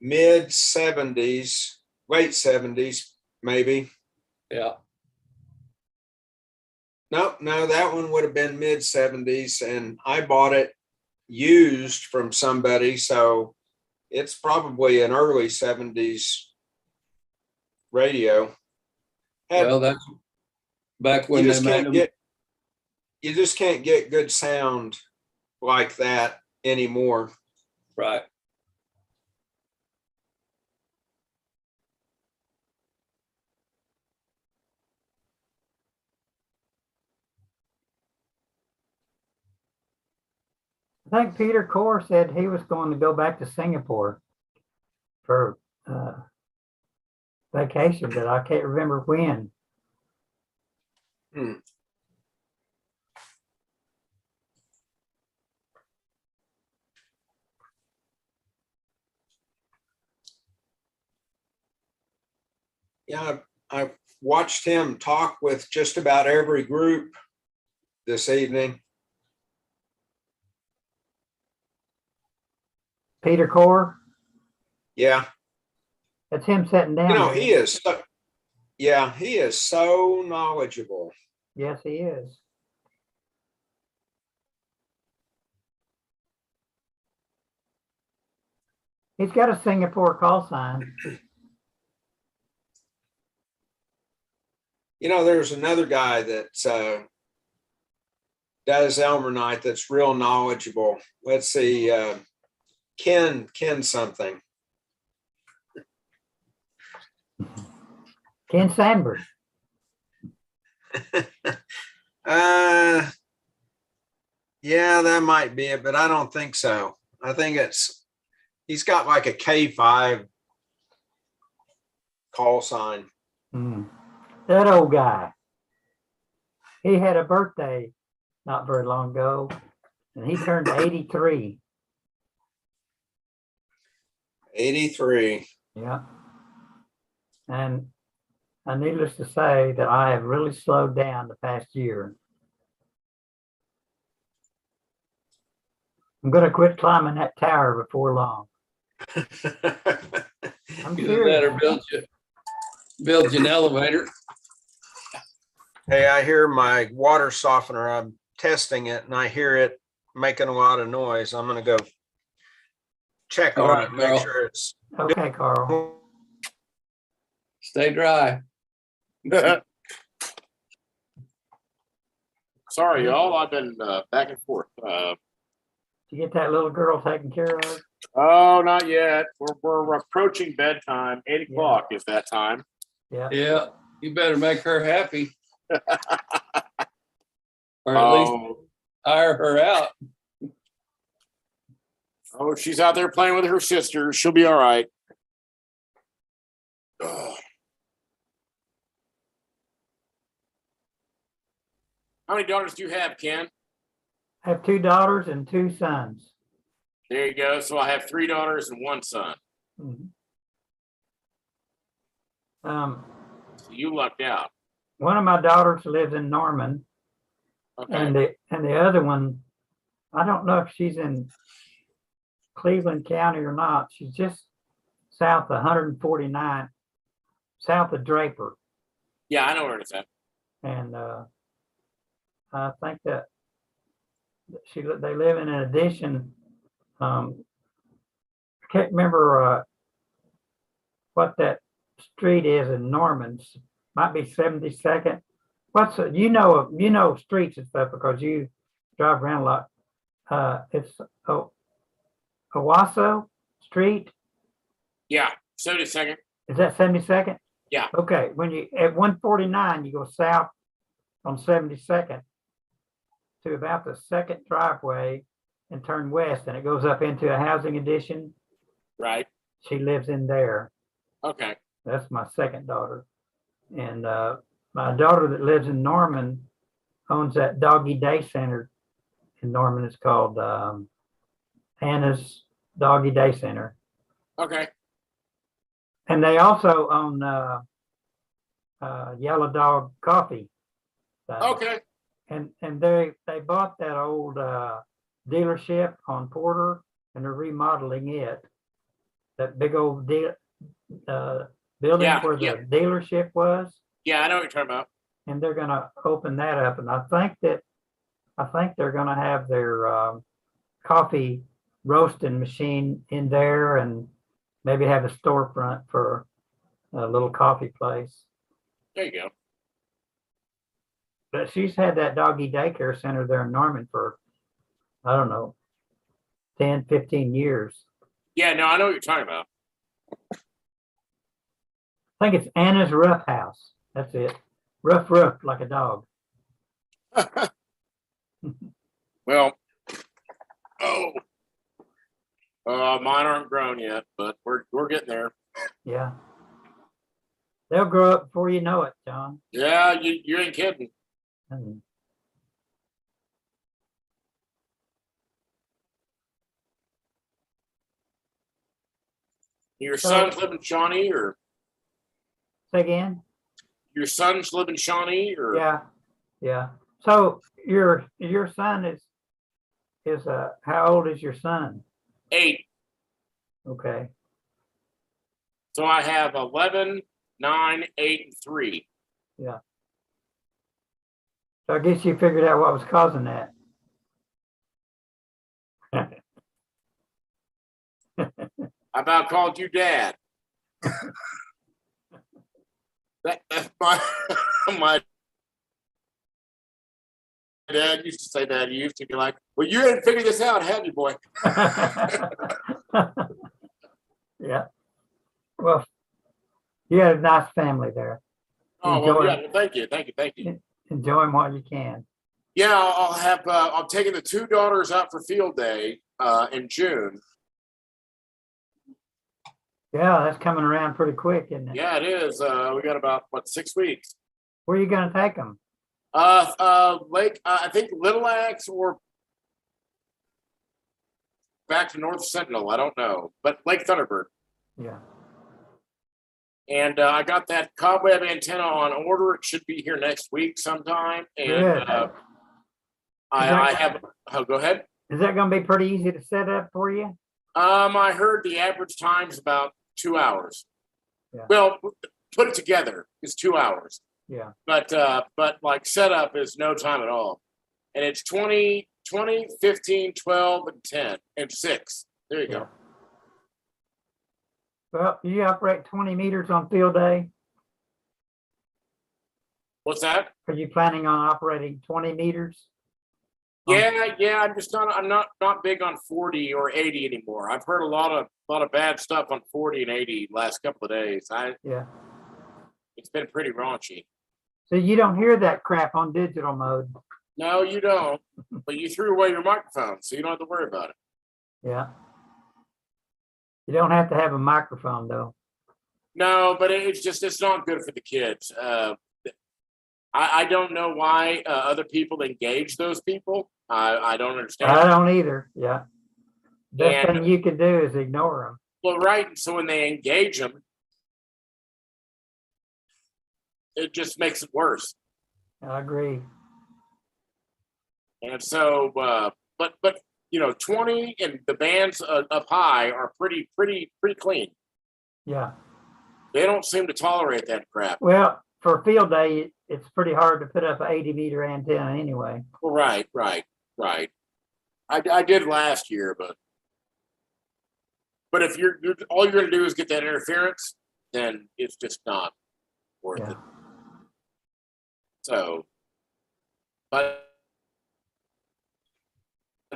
mid 70s, late 70s, maybe. Yeah. No, that one would have been mid 70s, and I bought it used from somebody. So it's probably an early 70s radio. Well, that's back when they made them. You just can't get good sound like that anymore. Right. I think Peter Core said he was going to go back to Singapore for vacation, but I can't remember when. Yeah, I watched him talk with just about every group this evening. Peter Core? Yeah. That's him sitting down. He is so knowledgeable. Yes, he is. He's got a Singapore call sign. There's another guy that does Elmer Night that's real knowledgeable. Let's see, Ken something. Ken Sandberg. Yeah, that might be it, but I don't think so. I think he's got like a K5 call sign. That old guy. He had a birthday not very long ago, and he turned 83. 83. Yeah. And needless to say that I have really slowed down the past year. I'm going to quit climbing that tower before long. I'm You serious. better build you an elevator. Hey, I hear my water softener. I'm testing it and I hear it making a lot of noise. I'm going to go check All on right, it, make Carl. sure it's Okay, Carl. Stay dry. Sorry, y'all. I've been back and forth. Did you get that little girl taken care of? Oh, not yet. We're approaching bedtime. 8 Yeah. o'clock is that time. Yeah. Yeah, you better make her happy. Or at least Oh, hire her out. oh, she's out there playing with her sister. She'll be all right. Ugh. How many daughters do you have, Ken? I have 2 daughters and 2 sons. There you go. So I have 3 daughters and 1 son. Mhm. So you lucked out. One of my daughters lives in Norman, Okay. and the other one, I don't know if she's in Cleveland County or not. She's just south of 149, south of Draper, Yeah, I know where it's at. and I think that they live in an addition. I can't remember what that street is in Norman. Might be 72nd. What's you know streets and stuff because you drive around a lot. It's Owasso Street. Yeah, 72nd. Is that 72nd? Yeah. Okay. When you at 149, you go south on 72nd to about the second driveway and turn west, and it goes up into a housing addition. Right. She lives in there. Okay. That's my second daughter. And my daughter that lives in Norman owns that doggy day center in Norman. It's called Hannah's Doggy Day Center. Okay. And they also own Yellow Dog Coffee. Okay. And they bought that old dealership on Porter, and they're remodeling it. That big old building Yeah, where the yeah. dealership was, Yeah, I know what you're talking about. and they're gonna open that up. And I think they're gonna have their coffee roasting machine in there, and maybe have a storefront for a little coffee place. There you go. But she's had that doggy daycare center there in Norman for, I don't know, 10, 15 years. Yeah, no, I know what you're talking about. I think it's Anna's Rough House. That's it. Rough, like a dog. Well, mine aren't grown yet, but we're getting there. Yeah. They'll grow up before you know it, John. Yeah, you ain't kidding. And Your son's live in Shawnee, or say again? your son's live in Shawnee, or Yeah. So your son is how old is your son? 8. Okay. So I have 11, 9, 8, and 3. Yeah. So I guess you figured out what was causing that. I about called you dad. That's my dad used to say that. He used to be like, "Well, you didn't figure this out, have you, boy?" Yeah. Well, you had a nice family there. Oh, well, Enjoy. yeah. Well, thank you. Enjoy them while you can. Yeah, I'll have. I'm taking the 2 daughters out for field day in June. Yeah, that's coming around pretty quick, isn't it? Yeah, it is. We got about 6 weeks. Where are you going to take them? Lake. I think Little Axe or back to North Sentinel. I don't know, but Lake Thunderbird. Yeah. And I got that cobweb antenna on order. It should be here next week sometime. And Good. I have. Oh, go ahead. Is that going to be pretty easy to set up for you? I heard the average time's about 2 hours. Yeah. Well, put it together is 2 hours. Yeah. But like setup is no time at all. And it's 20, 15, 12, and 10, and 6. There you go. Well, you operate 20 meters on field day? What's that? Are you planning on operating 20 meters? Yeah. I'm not big on 40 or 80 anymore. I've heard a lot of bad stuff on 40 and 80 last couple of days. Yeah. It's been pretty raunchy. So you don't hear that crap on digital mode. No, you don't. But you threw away your microphone, so you don't have to worry about it. Yeah. You don't have to have a microphone though. No, but it's not good for the kids. I don't know why other people engage those people. I don't understand. I don't either. Yeah. Best And- thing you can do is ignore them. Well, right. And so when they engage them, it just makes it worse. I agree. And so, but 20 and the bands up high are pretty clean. Yeah. They don't seem to tolerate that crap. Well, for field day, it's pretty hard to put up an 80-meter antenna anyway. Well, right. I did last year, but if you're all you're going to do is get that interference, then it's just not worth Yeah. it. So, but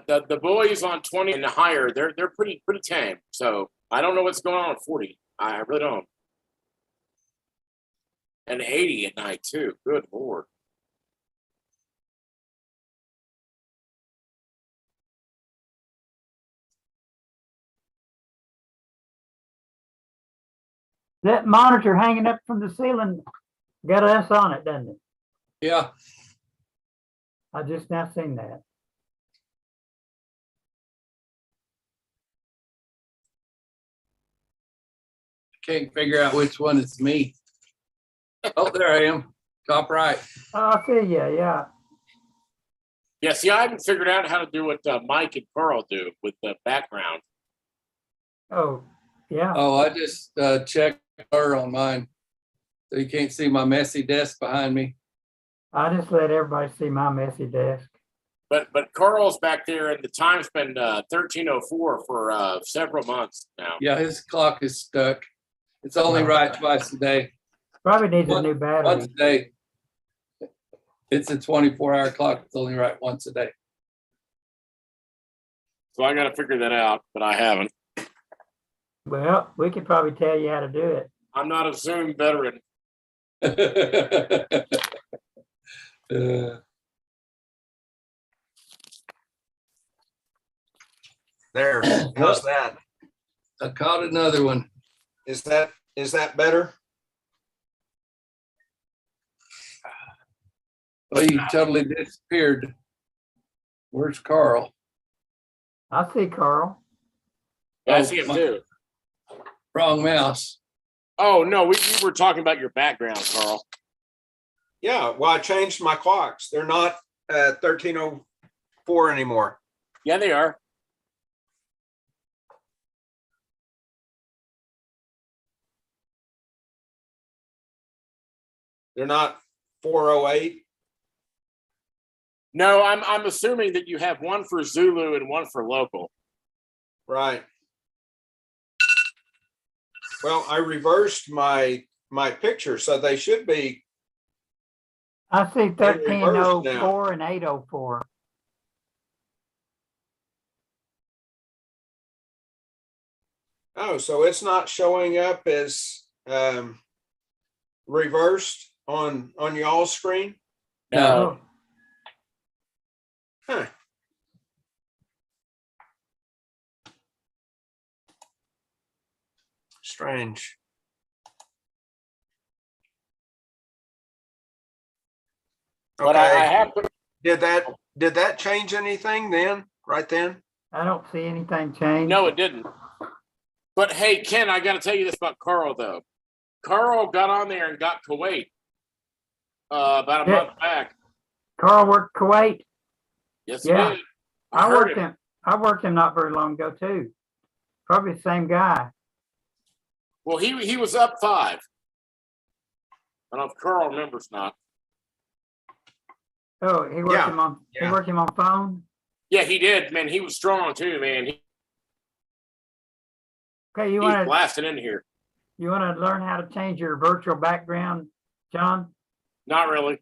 the boys on 20 and higher, they're pretty tame. So I don't know what's going on at 40. I really don't. And 80 at night too. Good Lord. That monitor hanging up from the ceiling got us on it, doesn't it? Yeah, I just now seen that. can't figure out which one is me. Oh, there I am, top right. Oh, I see ya, yeah. Yeah, see, I haven't figured out how to do what Mike and Carl do with the background. Oh, yeah. Oh, I just checked her on mine. So you can't see my messy desk behind me. I just let everybody see my messy desk. But Carl's back there, and the time's been 13:04 for several months now. Yeah, his clock is stuck. It's only right twice a day. Probably needs a Once new a battery. day. It's a 24-hour clock. It's only right once a day. So I got to figure that out, but I haven't. Well, we could probably tell you how to do it. I'm not a Zoom veteran. There, how's that? I caught another one. Is that better? Oh, you totally disappeared. Where's Carl? I see Carl. Yeah, I Oh, see him my- too. Wrong mouse. Oh no, we were talking about your background, Carl. Yeah, well, I changed my clocks. They're not 13:04 anymore. Yeah, they are. They're not 4:08. No, I'm assuming that you have one for Zulu and one for local. Right. Well, I reversed my picture, so they should be. I see reversed 1304 and 804. Oh, so it's not showing up as reversed on y'all's screen? No. Huh. Strange. But I Okay, have to, did that change anything then, right then? I don't see anything change. no, it didn't. But hey, Ken, I got to tell you this about Carl though. Carl got on there and got Kuwait about a Yeah. month back. Carl worked Kuwait. Yes, Yeah. he did. I heard worked him. I worked him not very long ago too. Probably the same guy. Well, he was up 5. I don't know if Carl remembers not. Oh, he worked Yeah, him on. yeah. He worked him on phone. Yeah, he did, man. He was strong too, man. Okay, He was blasting in here. you want to learn how to change your virtual background, John? Not really.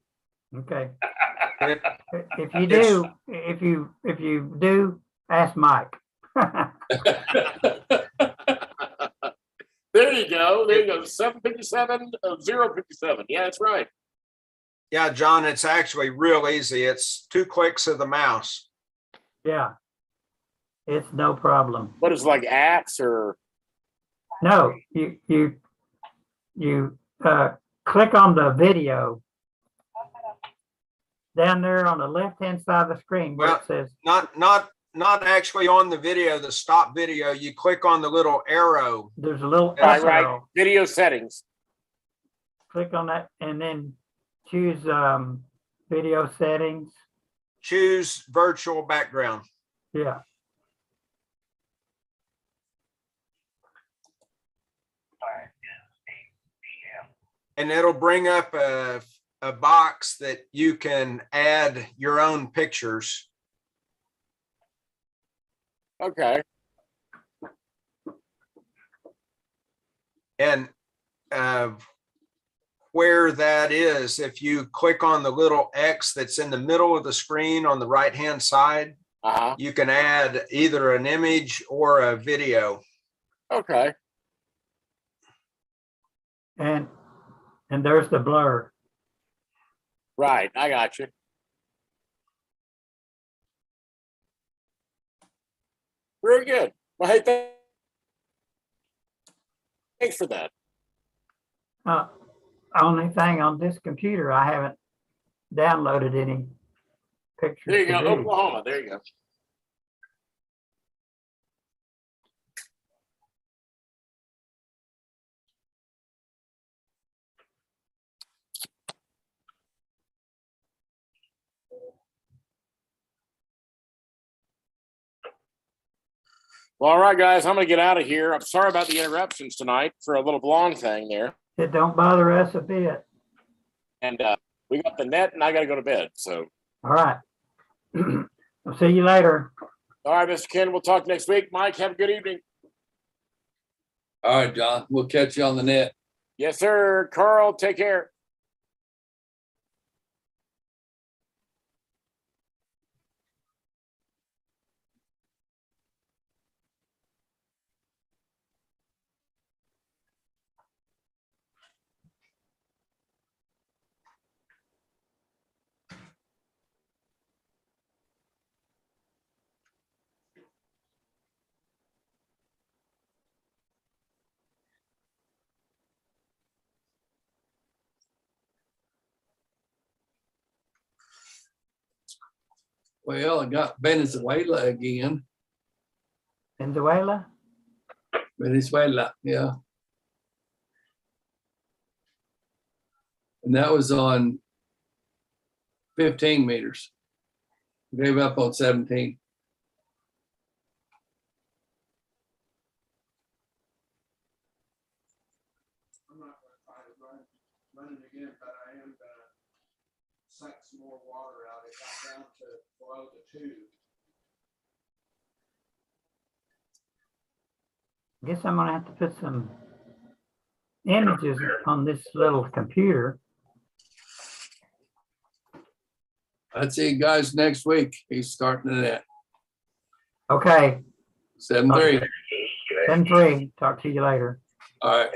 Okay. It- If you do, ask Mike. There you go. There you go. 757, 057. Yeah, that's right. Yeah, John, it's actually real easy. It's 2 clicks of the mouse. Yeah. It's no problem. What is it, like apps or? No, you click on the video down there on the left-hand side of the screen where Well, it says, Not actually on the video, the stop video. You click on the little arrow. there's a little Right, up right. arrow. Video settings. Click on that and then choose video settings. Choose virtual background. Yeah. And it'll bring up a box that you can add your own pictures. Okay. And where that is, if you click on the little X that's in the middle of the screen on the right-hand side, Uh-huh. you can add either an image or a video. Okay. And there's the blur. Right. I got you. Very good. Well, hey, thanks for that. Only thing on this computer, I haven't downloaded any pictures. There you to go. do. Oklahoma. There you go. Well, all right, guys, I'm going to get out of here. I'm sorry about the interruptions tonight for a little long thing there. It don't bother us a bit. And we got the net and I got to go to bed. So, All right. I'll see you later. all right, Mr. Ken, we'll talk next week. Mike, have a good evening. All right, John, we'll catch you on the net. Yes, sir. Carl, take care. Well, I got Venezuela again. Venezuela? Venezuela, yeah. And that was on 15 meters. Gave up on 17. I'm not going to try to run it again, but I am going to suck some more water out. It got down to below the tube. I guess I'm gonna have to put some images on this little computer. I'd see you guys next week. He's starting it at Okay, 7:30. 10-3. Talk to you later. All right.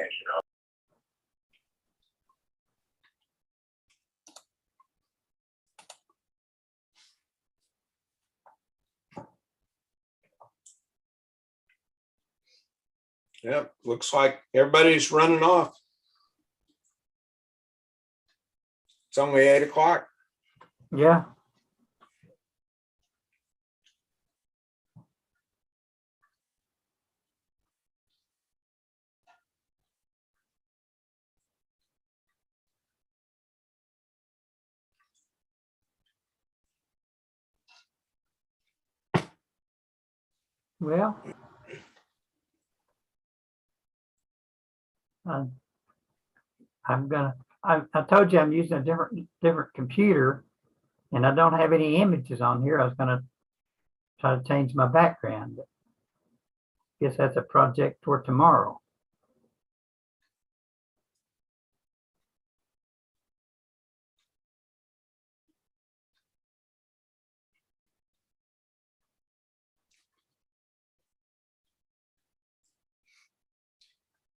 Yep, looks like everybody's running off. It's only 8 o'clock. Yeah. Well, I told you I'm using a different computer and I don't have any images on here. I was gonna try to change my background. But guess that's a project for tomorrow.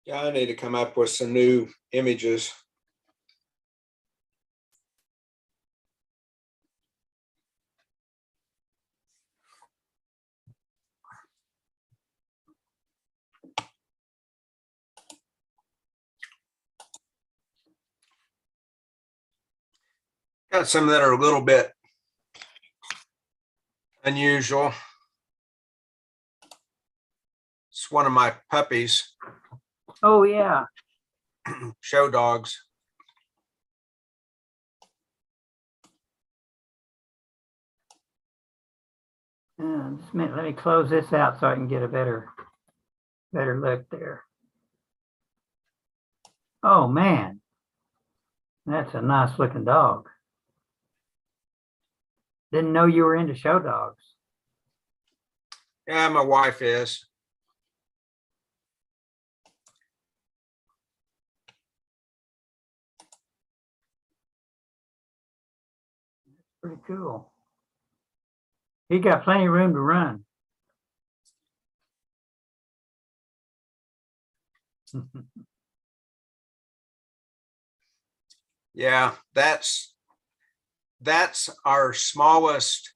Yeah, I need to come up with some new images. Got some that are a little bit unusual. It's one of my puppies, Oh, yeah. show dogs. Just a minute, let me close this out so I can get a better look there. Oh, man. That's a nice looking dog. Didn't know you were into show dogs. Yeah, my wife is. Pretty cool. He got plenty of room to run. Yeah, that's our smallest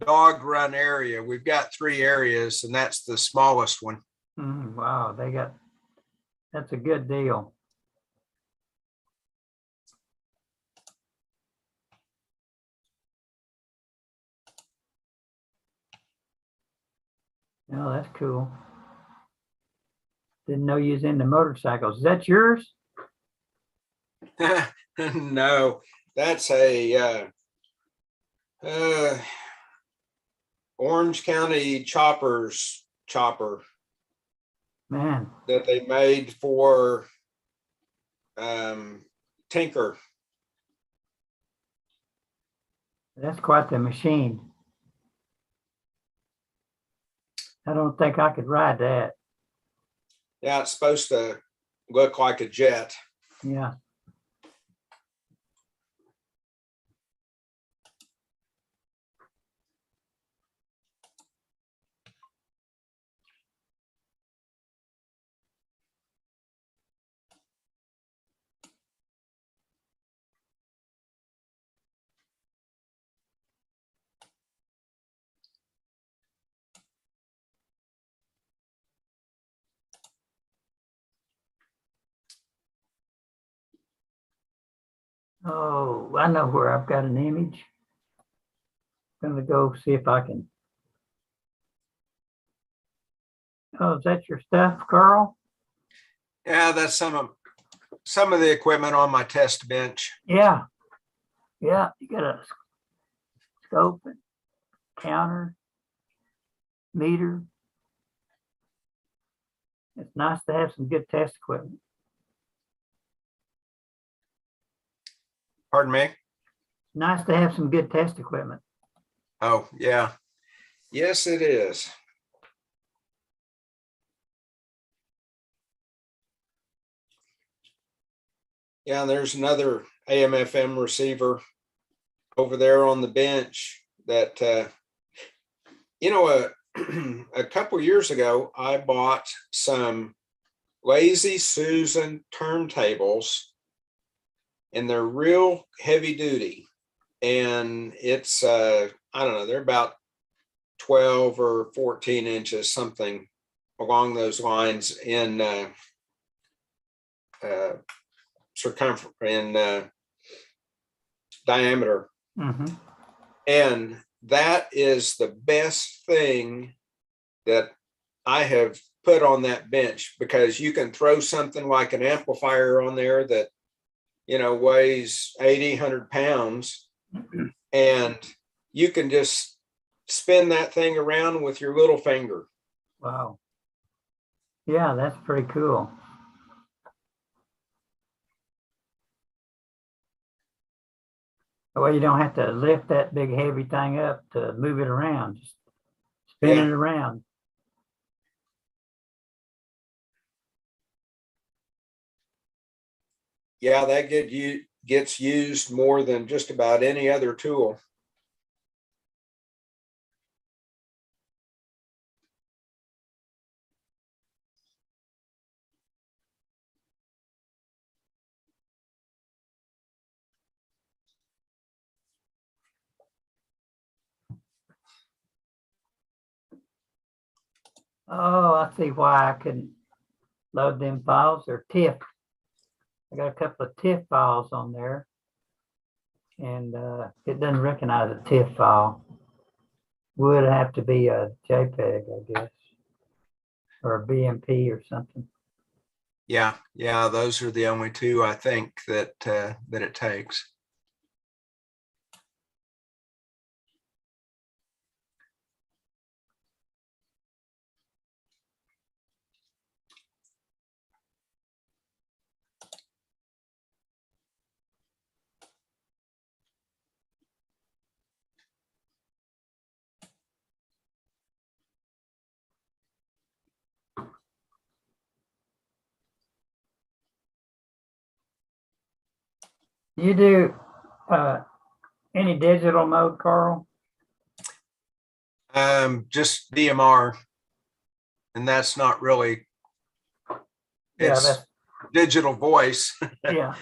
dog run area. We've got 3 areas, and that's the smallest one. Wow, that's a good deal. Oh, that's cool. Didn't know you was into motorcycles. Is that yours? No, that's a Orange County choppers chopper Man, that they made for Tinker. that's quite the machine. I don't think I could ride that. Yeah, it's supposed to look like a jet. Yeah. Oh, I know where I've got an image. Gonna go see if I can. Oh, is that your stuff, Carl? Yeah, that's some of the equipment on my test bench. Yeah. Yeah, you got a scope and counter, meter. It's nice to have some good test equipment. Pardon me? Nice to have some good test equipment. Oh, yeah. Yes, it is. Yeah, and there's another AM/FM receiver over there on the bench that, a couple years ago, I bought some Lazy Susan turntables, and they're real heavy duty. And it's, I don't know, they're about 12 or 14 inches, something along those lines in circumference, in diameter. Mm-hmm. And that is the best thing that I have put on that bench, because you can throw something like an amplifier on there that, weighs 100 pounds, and you can just spin that thing around with your little finger. Wow. Yeah, that's pretty cool. Well, you don't have to lift that big heavy thing up to move it around. Just spin it around. Yeah, that gets used more than just about any other tool. Oh, I see why I couldn't load them files. They're TIFF. I got a couple of TIFF files on there, and it doesn't recognize a TIFF file. Would have to be a JPEG, I guess, or a BMP or something. Yeah, those are the only two I think that it takes. You do any digital mode, Carl? Just DMR, and that's not really, Yeah, it's that's digital voice. yeah.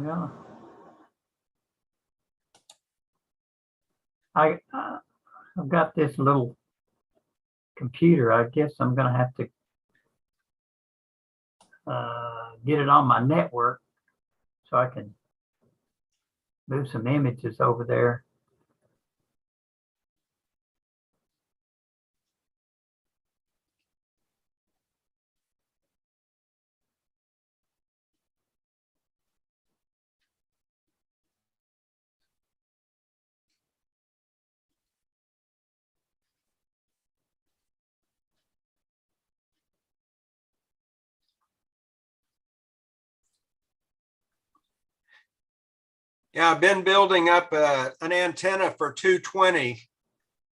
Yeah. I've got this little computer. I guess I'm gonna have to get it on my network so I can move some images over there. Yeah, I've been building up an antenna for 220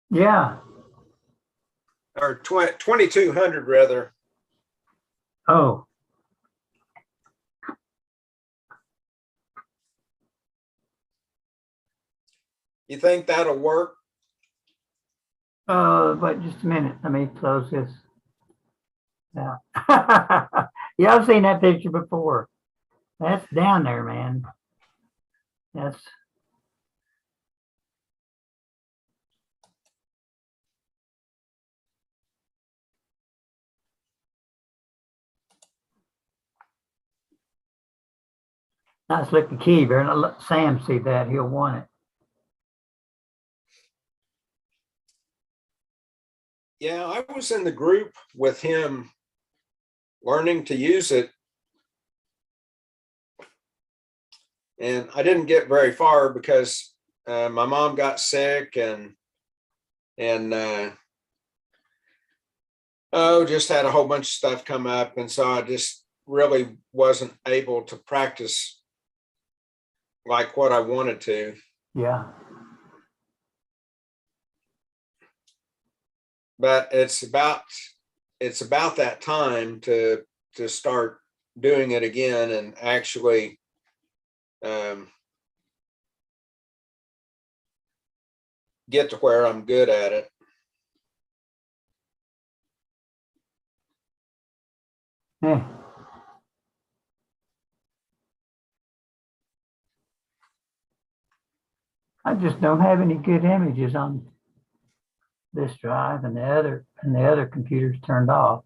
Yeah. or 2200 rather. Oh, You think that'll work? but just a minute. Let me close this. Yeah. Yeah, I've seen that picture before. That's down there, man. That's nice looking key. Better not let Sam see that. He'll want it. Yeah, I was in the group with him learning to use it, and I didn't get very far because my mom got sick and just had a whole bunch of stuff come up, and so I just really wasn't able to practice like what I wanted to. Yeah. But it's about that time to start doing it again and actually get to where I'm good at it. Yeah. I just don't have any good images on this drive, and the other computer's turned off.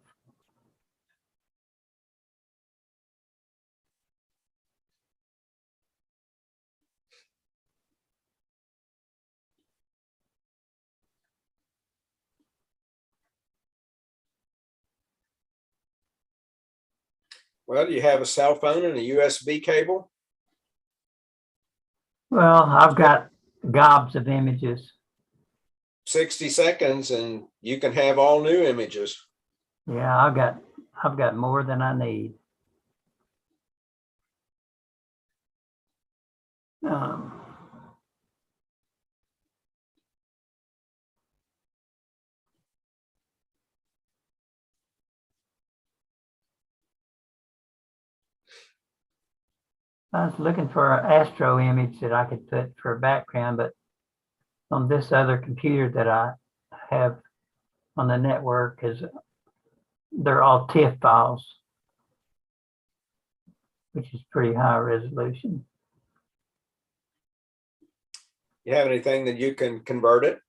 Well, you have a cell phone and a USB cable. Well, I've got gobs of images. 60 seconds and you can have all new images. Yeah, I've got more than I need. Um, I was looking for an astro image that I could put for a background, but on this other computer that I have on the network because they're all TIFF files, which is pretty high resolution. You have anything that you can convert it?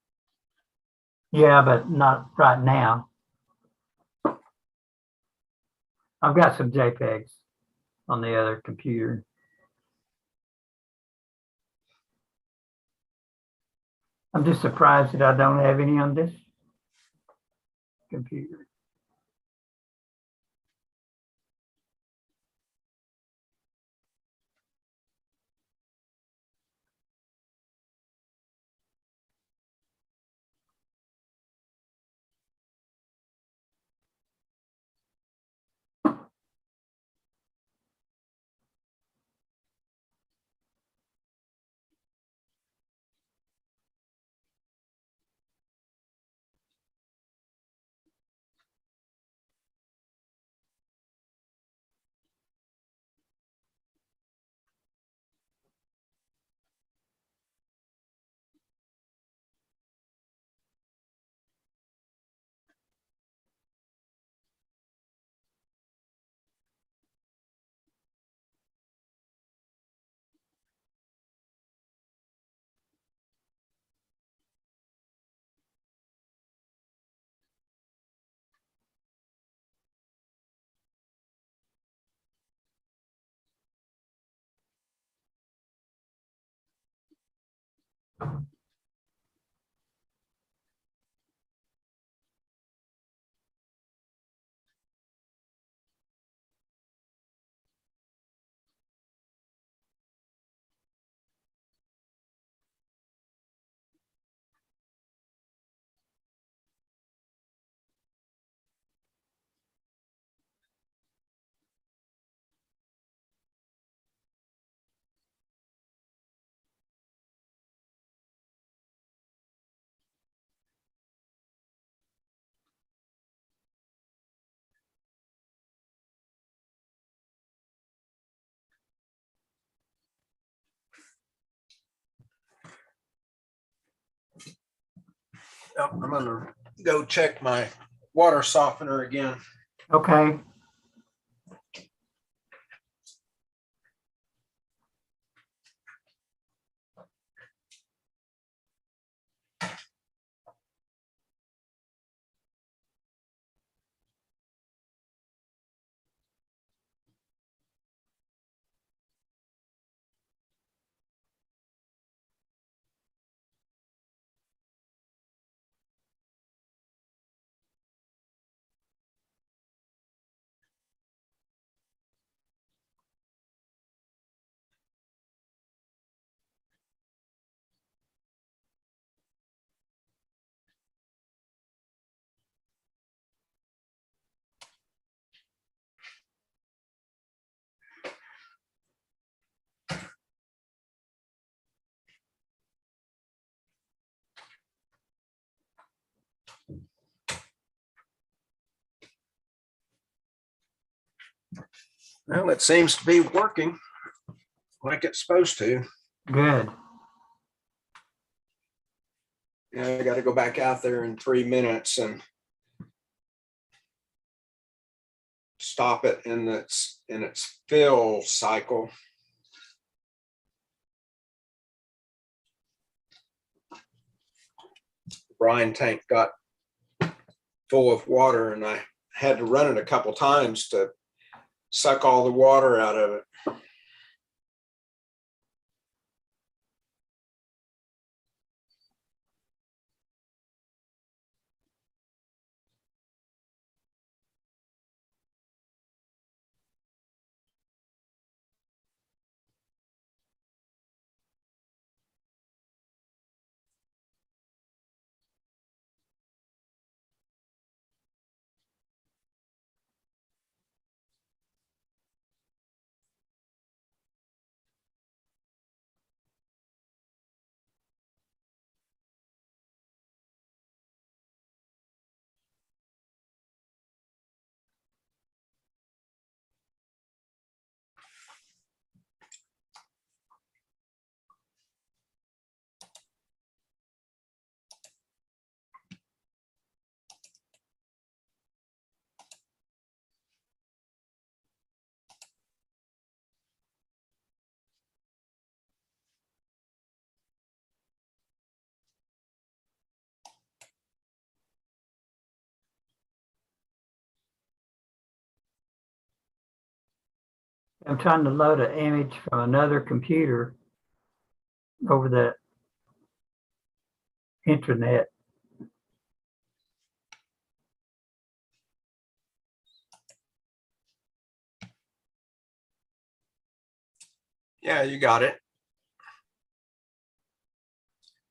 Yeah, but not right now. I've got some JPEGs on the other computer. I'm just surprised that I don't have any on this computer. Oh, I'm gonna go check my water softener again. Okay. Well, it seems to be working like it's supposed to. Good. Yeah, I got to go back out there in 3 minutes and stop it in its fill cycle. Brine tank got full of water and I had to run it a couple times to suck all the water out of it. I'm trying to load an image from another computer over the intranet. Yeah, you got it.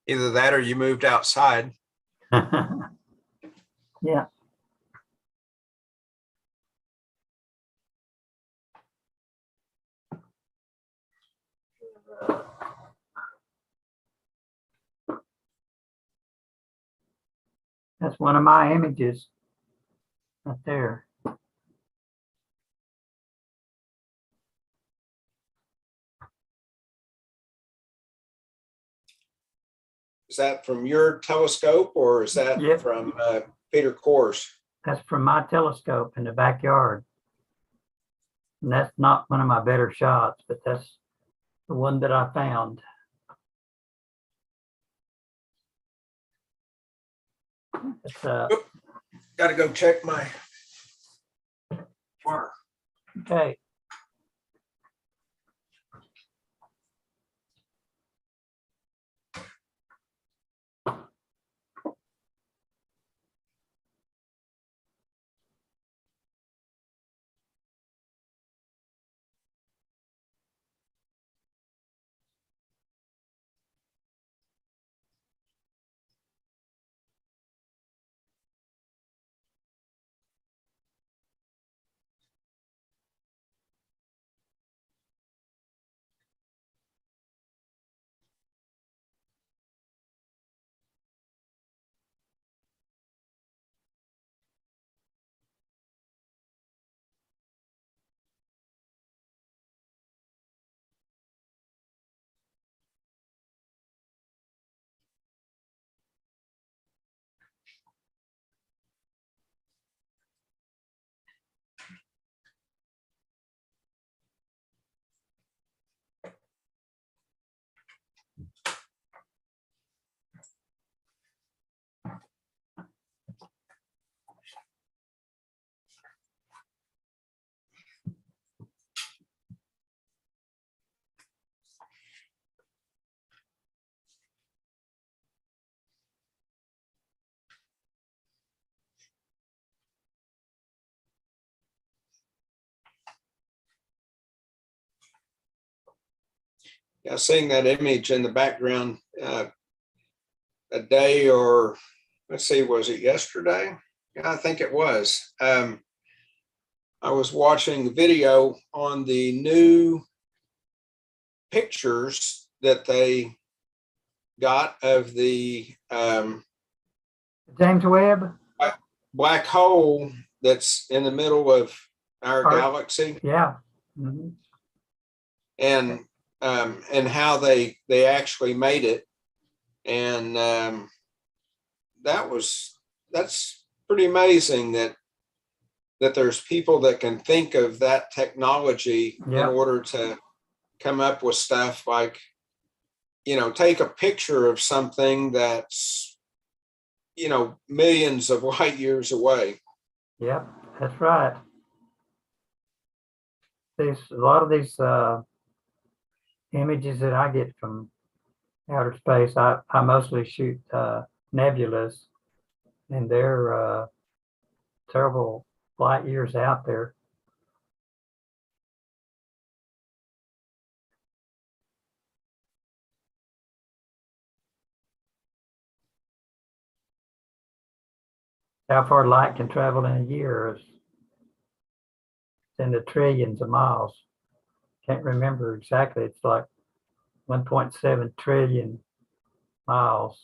Either that or you moved outside. Yeah. That's one of my images right there. Is that from your telescope or is that Yep. from Peter Core's? That's from my telescope in the backyard. And that's not one of my better shots, but that's the one that I found. It's, Got to go check my farm. okay. Yeah, seeing that image in the background a day or let's see, was it yesterday? Yeah, I think it was. I was watching the video on the new pictures that they got of the James Webb? black hole that's in the middle of our galaxy. Yeah. Mhm. And how they actually made it. And that's pretty amazing that there's people that can think of that technology in order to come up with stuff like, take a picture of something that's, millions of light years away. Yep, that's right. There's a lot of these images that I get from outer space. I mostly shoot nebulas, and they're several light years out there. How far light can travel in a year is in the trillions of miles. Can't remember exactly. It's like 1.7 trillion miles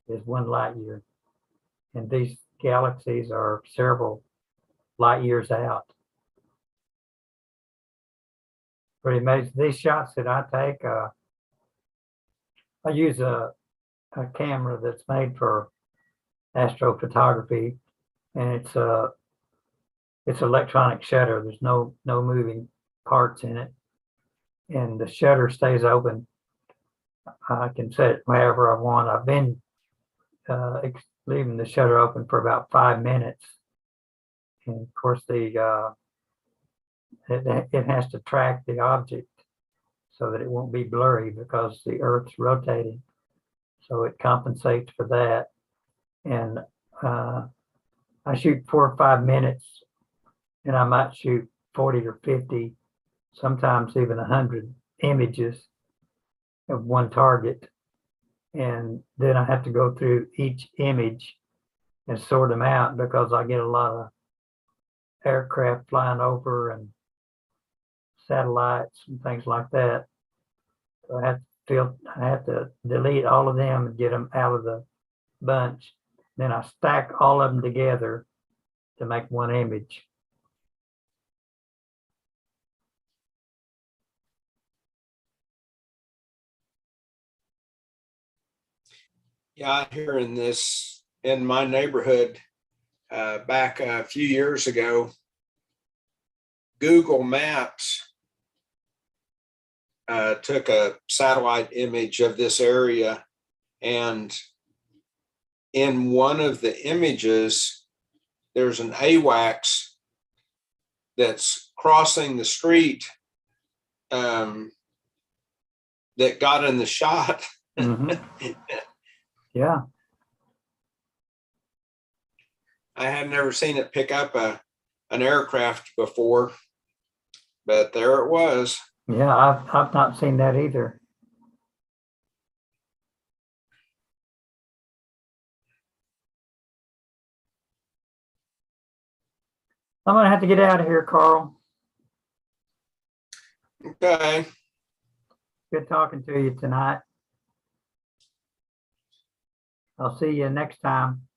is one light year. And these galaxies are several light years out. Pretty amazing. These shots that I take, I use a camera that's made for astrophotography, and it's electronic shutter. There's no moving parts in it, and the shutter stays open. I can set it wherever I want. I've been leaving the shutter open for about 5 minutes, and of course the it has to track the object so that it won't be blurry because the Earth's rotating. So it compensates for that. And I shoot 4 or 5 minutes, and I might shoot 40 or 50, sometimes even 100 images of one target. And then I have to go through each image and sort them out because I get a lot of aircraft flying over and satellites and things like that. So I have to delete all of them and get them out of the bunch. Then I stack all of them together to make one image. Yeah, here in my neighborhood, back a few years ago, Google Maps took a satellite image of this area, and in one of the images, there's an AWACS that's crossing the street that got in the shot. Mhm. Yeah, I had never seen it pick up an aircraft before, but there it was. yeah, I've not seen that either. I'm gonna have to get out of here, Carl. Okay. Good talking to you tonight. I'll see you next time.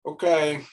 Okay.